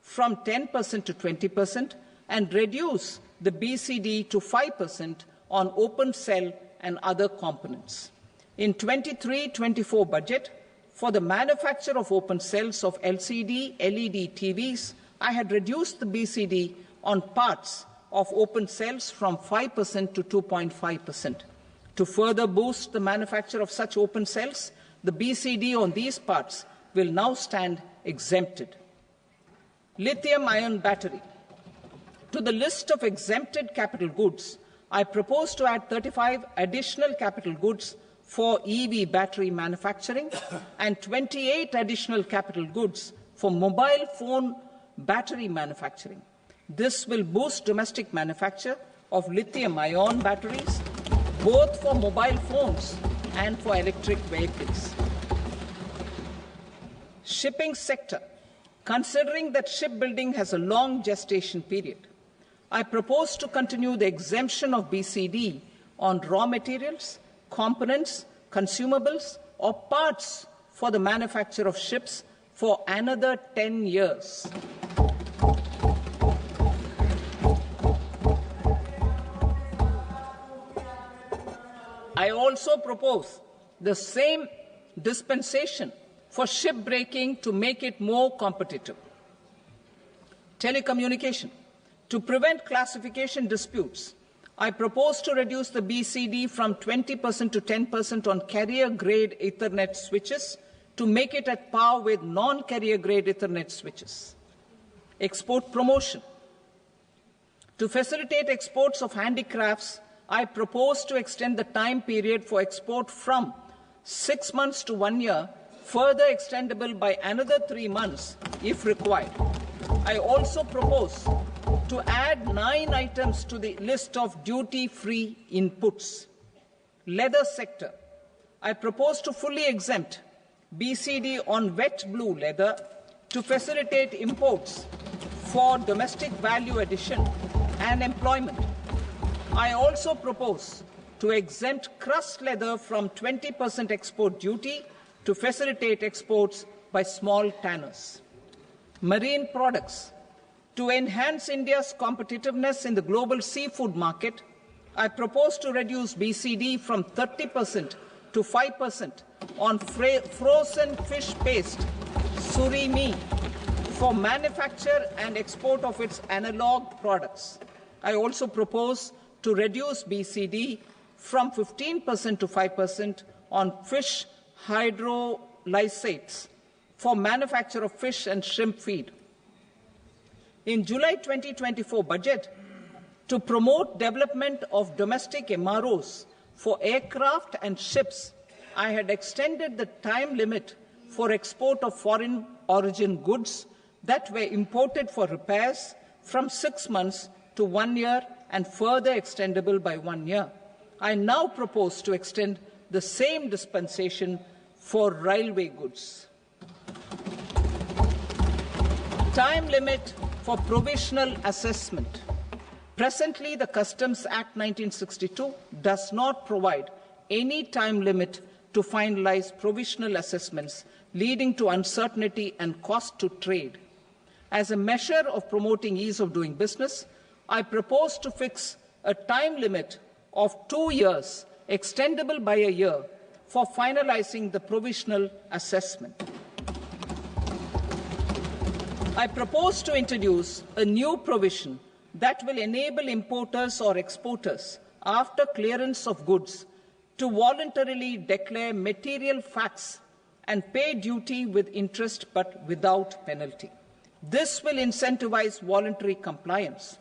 A: from 10% to 20% and reduce the BCD to 5% on open cell and other components. In 23-24 budget, for the manufacture of open cells of LCD, LED TVs, I had reduced the BCD on parts of open cells from 5% to 2.5%. To further boost the manufacture of such open cells, the BCD on these parts will now stand exempted. Lithium-ion battery. To the list of exempted capital goods, I propose to add 35 additional capital goods for EV battery manufacturing and 28 additional capital goods for mobile phone battery manufacturing. This will boost domestic manufacture of lithium-ion batteries, both for mobile phones and for electric vehicles. Shipping sector. Considering that shipbuilding has a long gestation period, I propose to continue the exemption of BCD on raw materials, components, consumables, or parts for the manufacture of ships for another 10 years. I also propose the same dispensation for shipbreaking to make it more competitive. Telecommunication. To prevent classification disputes, I propose to reduce the BCD from 20% to 10% on carrier-grade Ethernet switches to make it at par with non-carrier-grade Ethernet switches. Export promotion. To facilitate exports of handicrafts, I propose to extend the time period for export from 6 months to 1 year, further extendable by another 3 months if required. I also propose to add 9 items to the list of duty-free inputs. Leather sector. I propose to fully exempt BCD on wet blue leather to facilitate imports for domestic value addition and employment. I also propose to exempt crust leather from 20% export duty to facilitate exports by small tanners. Marine products. To enhance India's competitiveness in the global seafood market, I propose to reduce BCD from 30% to 5% on frozen fish paste, surimi, for manufacture and export of its analog products. I also propose to reduce BCD from 15% to 5% on fish hydrolysates for manufacture of fish and shrimp feed. In July 2024 budget, to promote development of domestic MROs for aircraft and ships, I had extended the time limit for export of foreign origin goods that were imported for repairs from 6 months to 1 year and further extendable by 1 year. I now propose to extend the same dispensation for railway goods. Time limit for provisional assessment. Presently, the Customs Act 1962 does not provide any time limit to finalize provisional assessments, leading to uncertainty and cost to trade. As a measure of promoting ease of doing business, I propose to fix a time limit of 2 years, extendable by a year, for finalizing the provisional assessment. I propose to introduce a new provision that will enable importers or exporters, after clearance of goods, to voluntarily declare material facts and pay duty with interest but without penalty. This will incentivize voluntary compliance.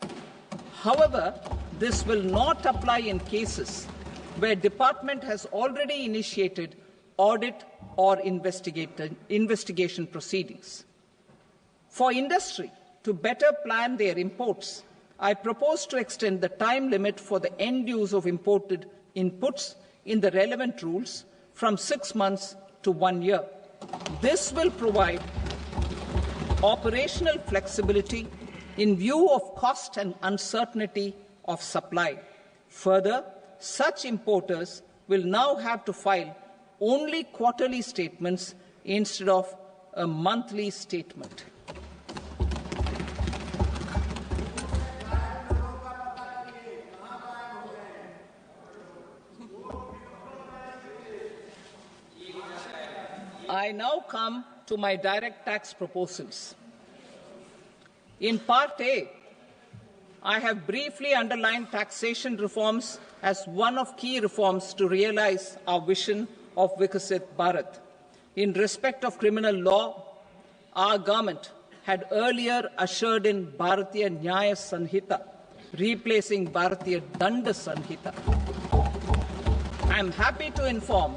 A: However, this will not apply in cases where department has already initiated audit or investigation proceedings. For industry to better plan their imports, I propose to extend the time limit for the end use of imported inputs in the relevant rules from 6 months to 1 year. This will provide operational flexibility in view of cost and uncertainty of supply. Further, such importers will now have to file only quarterly statements instead of a monthly statement. I now come to my direct tax proposals. In Part A, I have briefly underlined taxation reforms as one of key reforms to realize our vision of Vikasit Bharat. In respect of criminal law, our government had earlier ushered in Bharatiya Nyaya Sanhita, replacing Bharatiya Danda Sanhita. I am happy to inform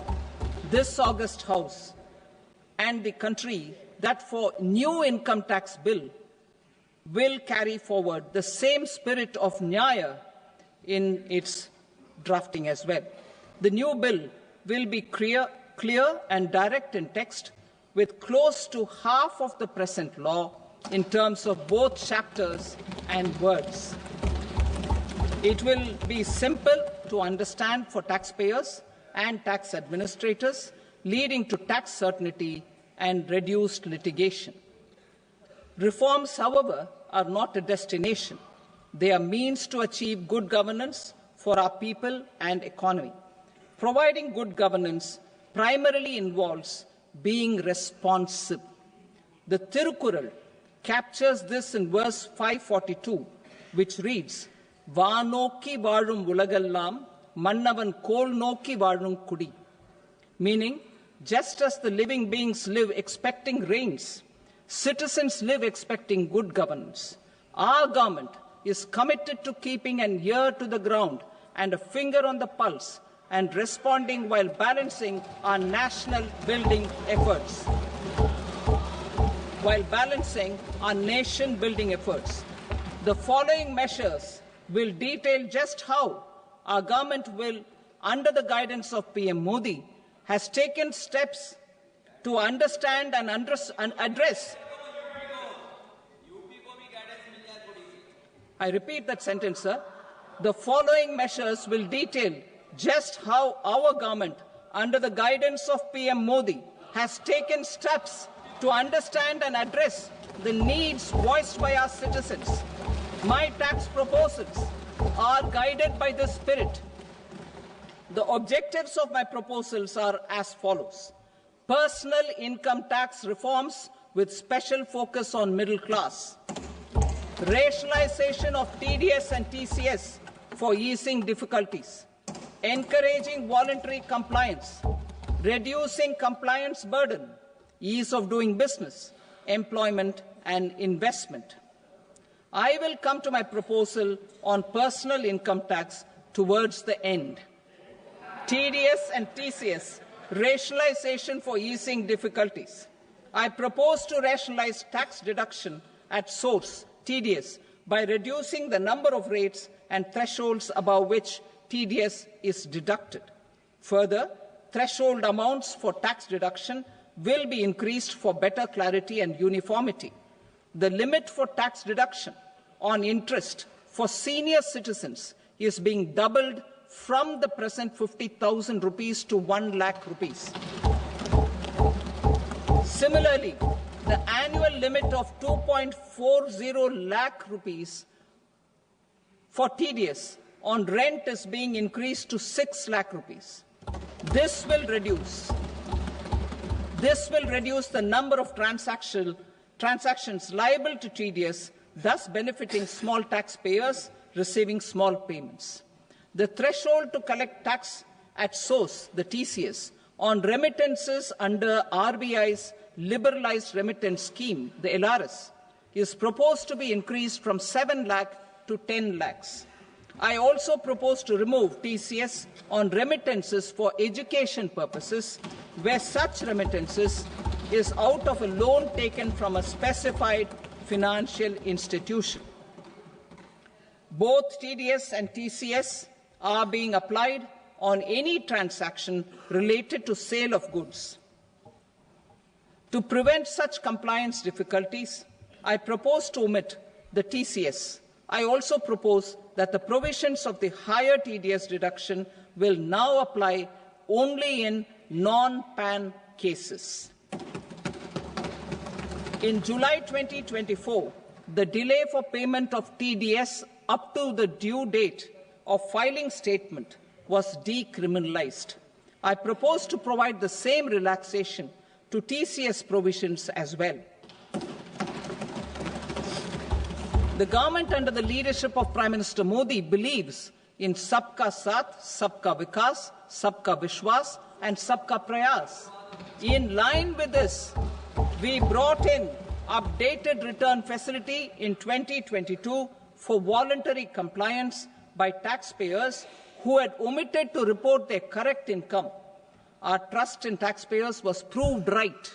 A: this august House and the country that for new income tax bill will carry forward the same spirit of Nyaya in its drafting as well. The new bill will be clear and direct in text, with close to half of the present law in terms of both chapters and words. It will be simple to understand for taxpayers and tax administrators, leading to tax certainty and reduced litigation. Reforms, however, are not a destination. They are means to achieve good governance for our people and economy. Providing good governance primarily involves being responsive. The Tirukural captures this in verse 542, which reads, "Vaanokki vaazhum ulagallam, mannavan kol nokki vaazhum kudi," meaning, just as the living beings live expecting rains, Citizens live expecting good governance. Our government is committed to keeping an ear to the ground and a finger on the pulse and responding while balancing our national building efforts. The following measures will detail just how our government will, under the guidance of PM Modi, has taken steps to understand and address. I repeat that sentence, sir. The following measures will detail just how our government, under the guidance of PM Modi, has taken steps to understand and address the needs voiced by our citizens. My tax proposals are guided by this spirit. The objectives of my proposals are as follows. Personal income tax reforms with special focus on middle class. Rationalization of TDS and TCS for easing difficulties. Encouraging voluntary compliance. Reducing compliance burden. Ease of doing business, employment and investment. I will come to my proposal on personal income tax towards the end. TDS and TCS, rationalization for easing difficulties. I propose to rationalize tax deduction at source, TDS, by reducing the number of rates and thresholds above which TDS is deducted. Further, threshold amounts for tax deduction will be increased for better clarity and uniformity. The limit for tax deduction on interest for senior citizens is being doubled from the present 50,000 rupees to 1 lakh rupees. Similarly, the annual limit of 2.40 lakh rupees for TDS on rent is being increased to 6 lakh rupees. This will reduce the number of transactions liable to TDS, thus benefiting small taxpayers receiving small payments. The threshold to collect tax at source, the TCS, on remittances under RBI's liberalized remittance scheme, the LRS, is proposed to be increased from 7 lakh to 10 lakhs. I also propose to remove TCS on remittances for education purposes, where such remittances is out of a loan taken from a specified financial institution. Both TDS and TCS are being applied on any transaction related to sale of goods. To prevent such compliance difficulties, I propose to omit the TCS. I also propose that the provisions of the higher TDS deduction will now apply only in non-PAN cases. In July 2024, the delay for payment of TDS up to the due date of filing statement was decriminalized. I propose to provide the same relaxation to TCS provisions as well. The government under the leadership of Prime Minister Modi believes in Sabka Saath, Sabka Vikas, Sabka Vishwas and Sabka Prayas. In line with this, we brought in updated return facility in 2022 for voluntary compliance by taxpayers who had omitted to report their correct income. Our trust in taxpayers was proved right.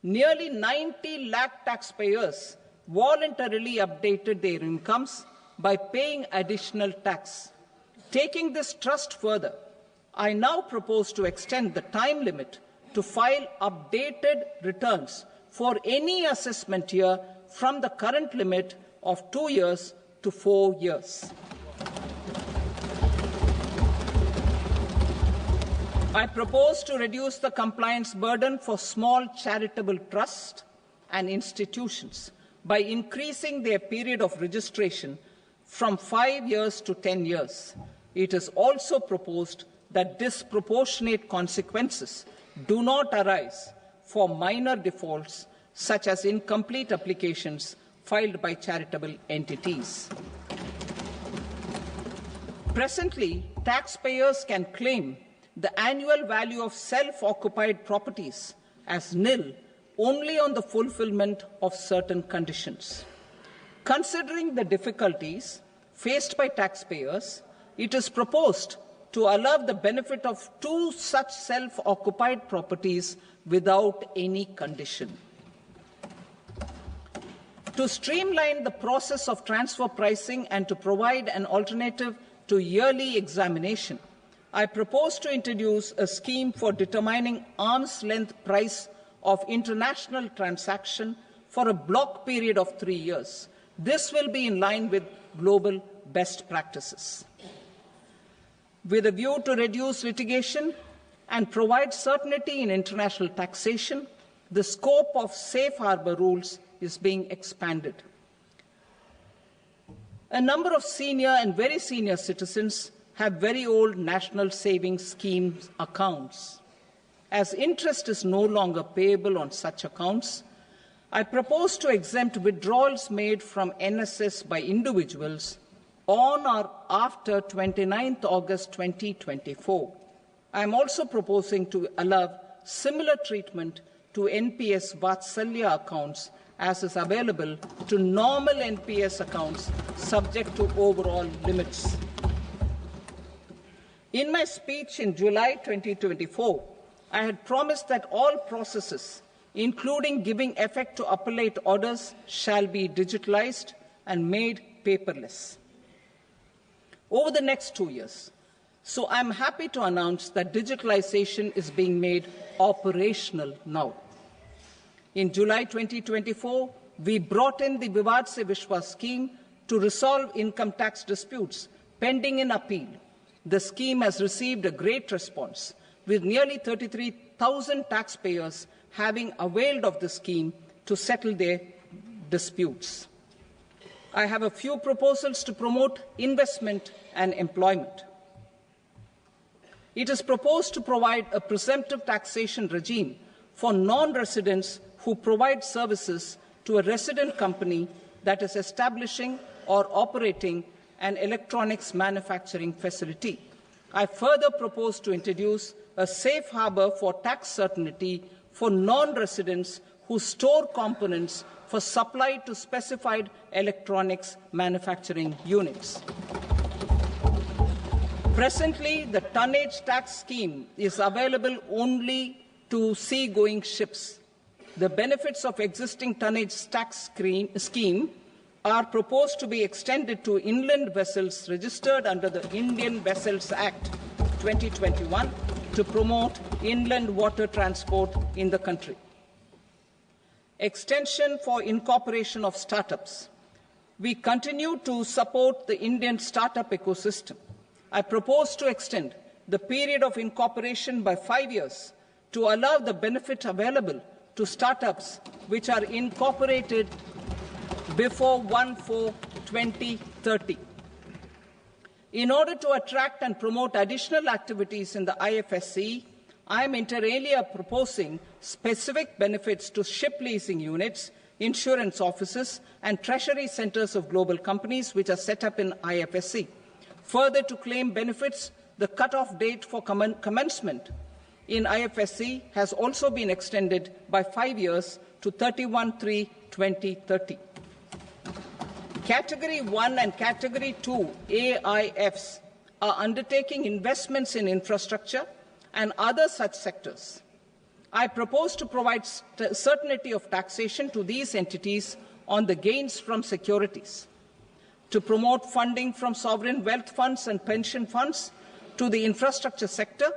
A: Nearly 90 lakh taxpayers voluntarily updated their incomes by paying additional tax. Taking this trust further, I now propose to extend the time limit to file updated returns for any assessment year from the current limit of 2 years to 4 years. I propose to reduce the compliance burden for small charitable trusts and institutions by increasing their period of registration from 5 years to 10 years. It is also proposed that disproportionate consequences do not arise for minor defaults, such as incomplete applications filed by charitable entities. Presently, taxpayers can claim the annual value of self-occupied properties as nil only on the fulfillment of certain conditions. Considering the difficulties faced by taxpayers, it is proposed to allow the benefit of 2 such self-occupied properties without any condition. To streamline the process of transfer pricing and to provide an alternative to yearly examination, I propose to introduce a scheme for determining arm's length price of international transaction for a block period of 3 years. This will be in line with global best practices. With a view to reduce litigation and provide certainty in international taxation, the scope of safe harbor rules is being expanded. A number of senior and very senior citizens have very old national savings schemes accounts. As interest is no longer payable on such accounts, I propose to exempt withdrawals made from NSS by individuals on or after 29th August 2024. I am also proposing to allow similar treatment to NPS Vatsalya accounts as is available to normal NPS accounts subject to overall limits. In my speech in July 2024, I had promised that all processes, including giving effect to appellate orders, shall be digitalized and made paperless over the next 2 years. So I'm happy to announce that digitalization is being made operational now. In July 2024, we brought in the Vivad Se Vishwas scheme to resolve income tax disputes pending in appeal. The scheme has received a great response, with nearly 33,000 taxpayers having availed of the scheme to settle their disputes. I have a few proposals to promote investment and employment. It is proposed to provide a presumptive taxation regime for non-residents who provide services to a resident company that is establishing or operating an electronics manufacturing facility. I further propose to introduce a safe harbor for tax certainty for non-residents who store components for supply to specified electronics manufacturing units. Presently, the tonnage tax scheme is available only to sea-going ships. The benefits of existing tonnage tax scheme are proposed to be extended to inland vessels registered under the Indian Vessels Act 2021 to promote inland water transport in the country. Extension for incorporation of startups. We continue to support the Indian startup ecosystem. I propose to extend the period of incorporation by 5 years to allow the benefit available to startups which are incorporated before 1/4/2030. In order to attract and promote additional activities in the IFSC, I am inter alia proposing specific benefits to ship leasing units, insurance offices, and treasury centers of global companies which are set up in IFSC. Further, to claim benefits, the cut-off date for commencement in IFSC has also been extended by 5 years to 31/3/2030. Category 1 and Category 2 AIFs are undertaking investments in infrastructure and other such sectors. I propose to provide certainty of taxation to these entities on the gains from securities, to promote funding from sovereign wealth funds and pension funds to the infrastructure sector.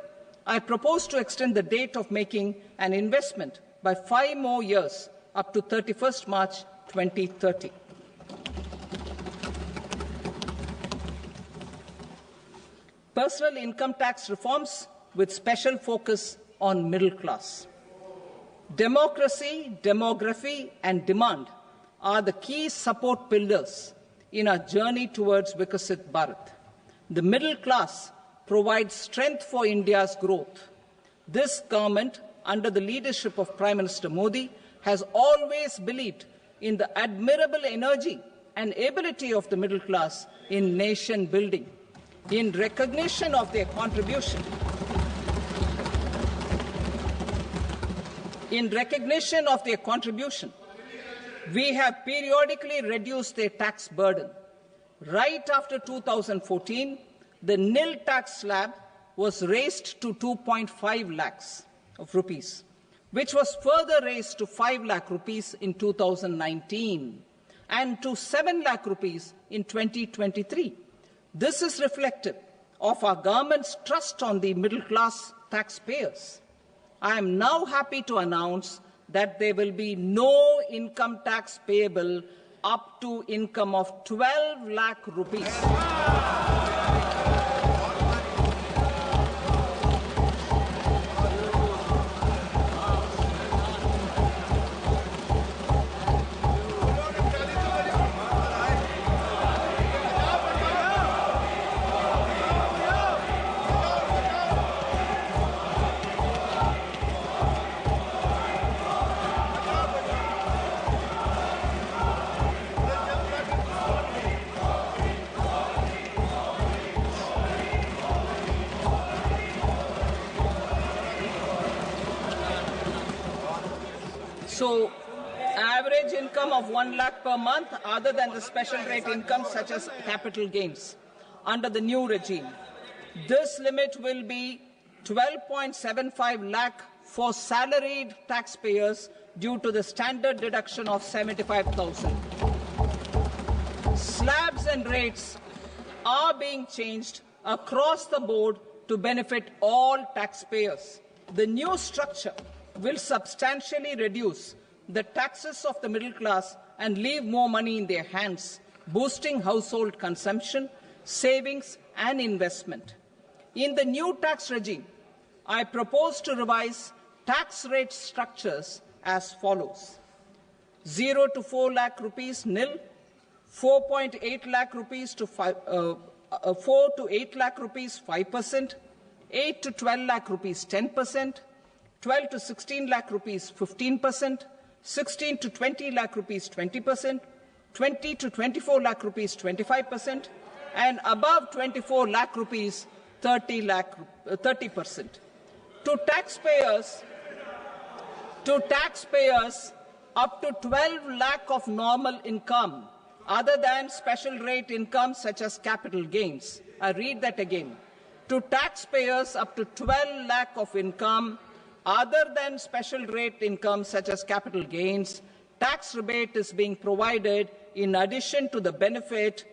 A: I propose to extend the date of making an investment by 5 more years up to 31st March 2030. Personal income tax reforms with special focus on middle class. Democracy, demography, and demand are the key support pillars in our journey towards Vikasit Bharat. The middle class provides strength for India's growth. This government, under the leadership of Prime Minister Modi, has always believed in the admirable energy and ability of the middle class in nation building. In recognition of their contribution, In recognition of their contribution, we have periodically reduced their tax burden. Right after 2014, the nil tax slab was raised to 2.5 lakhs of rupees, which was further raised to 5 lakh rupees in 2019 and to 7 lakh rupees in 2023. This is reflective of our government's trust on the middle-class taxpayers. I am now happy to announce that there will be no income tax payable up to income of 12 lakh rupees. So, average income of 1 lakh per month, other than the special rate income such as capital gains, under the new regime. This limit will be 12.75 lakh for salaried taxpayers due to the standard deduction of 75,000. Slabs and rates are being changed across the board to benefit all taxpayers. The new structure will substantially reduce the taxes of the middle class and leave more money in their hands, boosting household consumption, savings and investment. In the new tax regime, I propose to revise tax rate structures as follows: 0 to 4 lakh rupees nil, 4.8 lakh rupees to 4 to 8 lakh rupees 5%, 8 to 12 lakh rupees 10%, 12 to 16 lakh rupees 15%, 16 to 20 lakh rupees 20%, 20 to 24 lakh rupees 25%, and above 24 lakh rupees 30%. To taxpayers up to 12 lakh of normal income, other than special rate income such as capital gains. I read that again. To taxpayers up to 12 lakh of income, other than special rate income such as capital gains, tax rebate is being provided in addition to the benefit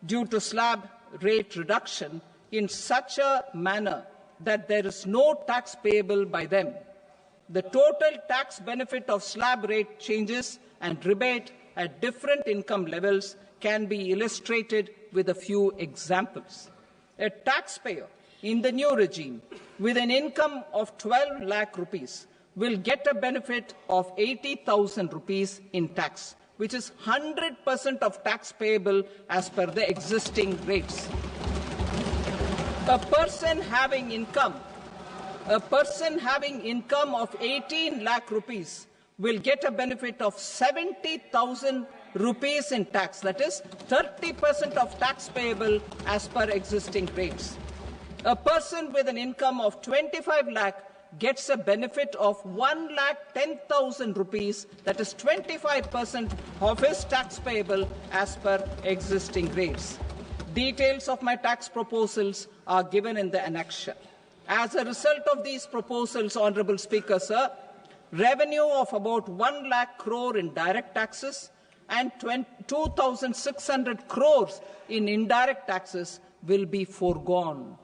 A: due to slab rate reduction in such a manner that there is no tax payable by them. The total tax benefit of slab rate changes and rebate at different income levels can be illustrated with a few examples. A taxpayer in the new regime with an income of 12 lakh rupees will get a benefit of 80,000 rupees in tax, which is 100% of tax payable as per the existing rates. A person having income of 18 lakh rupees will get a benefit of 70,000 rupees in tax, that is 30% of tax payable as per existing rates. A person with an income of 25 lakh gets a benefit of 1,10,000 rupees, that is 25% of his tax payable as per existing rates. Details of my tax proposals are given in the annexure. As a result of these proposals, Honourable Speaker, sir, revenue of about 1 lakh crore in direct taxes and 2,600 crores in indirect taxes will be foregone.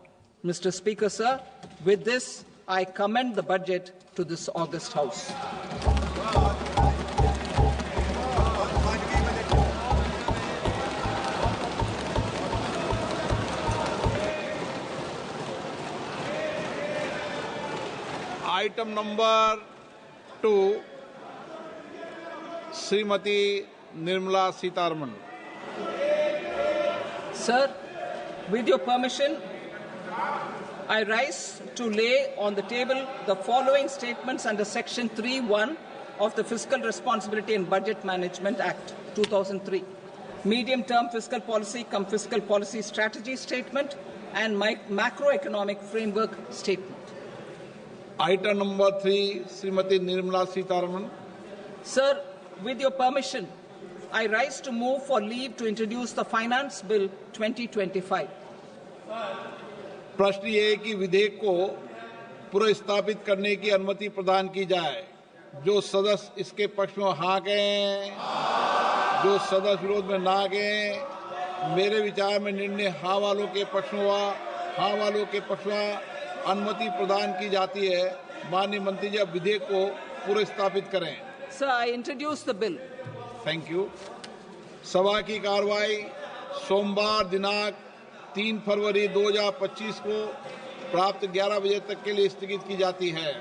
A: Mr. Speaker, sir, with this, I commend the budget to this august House.
B: Item number 2, Srimati Nirmala Sitharaman.
A: Sir, with your permission, I rise to lay on the table the following statements under Section 3(1) of the Fiscal Responsibility and Budget Management Act, 2003. Medium-term fiscal policy cum fiscal policy strategy statement and macroeconomic framework statement.
B: Item number 3, Srimati Nirmala Sitharaman.
A: Sir, with your permission, I rise to move for leave to introduce the Finance Bill 2025.
B: प्रश्न ये है कि विधेयक को पुनर्स्थापित करने की अनुमति प्रदान की जाए। जो सदस्य इसके पक्ष में हाँ कहें, जो सदस्य विरोध में ना कहें। मेरे विचार में निर्णय हाँ वालों के पक्ष में हुआ। हाँ वालों के पक्ष में अनुमति प्रदान की जाती है। माननीय मंत्री जी, अब विधेयक को पुनर्स्थापित करें।
A: Sir, I introduce the bill.
B: Thank you. सभा की कार्रवाई सोमवार दिनांक 3 फरवरी 2025 को प्राप्त 11 बजे तक के लिए स्थगित की जाती है।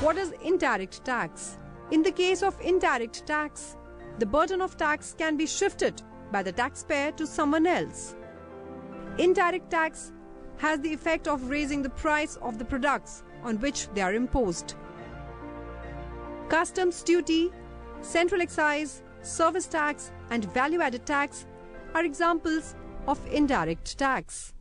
C: What is indirect tax? In the case of indirect tax, the burden of tax can be shifted by the taxpayer to someone else. Indirect tax has the effect of raising the price of the products on which they are imposed. Customs duty, central excise, service tax and value-added tax are examples of indirect tax.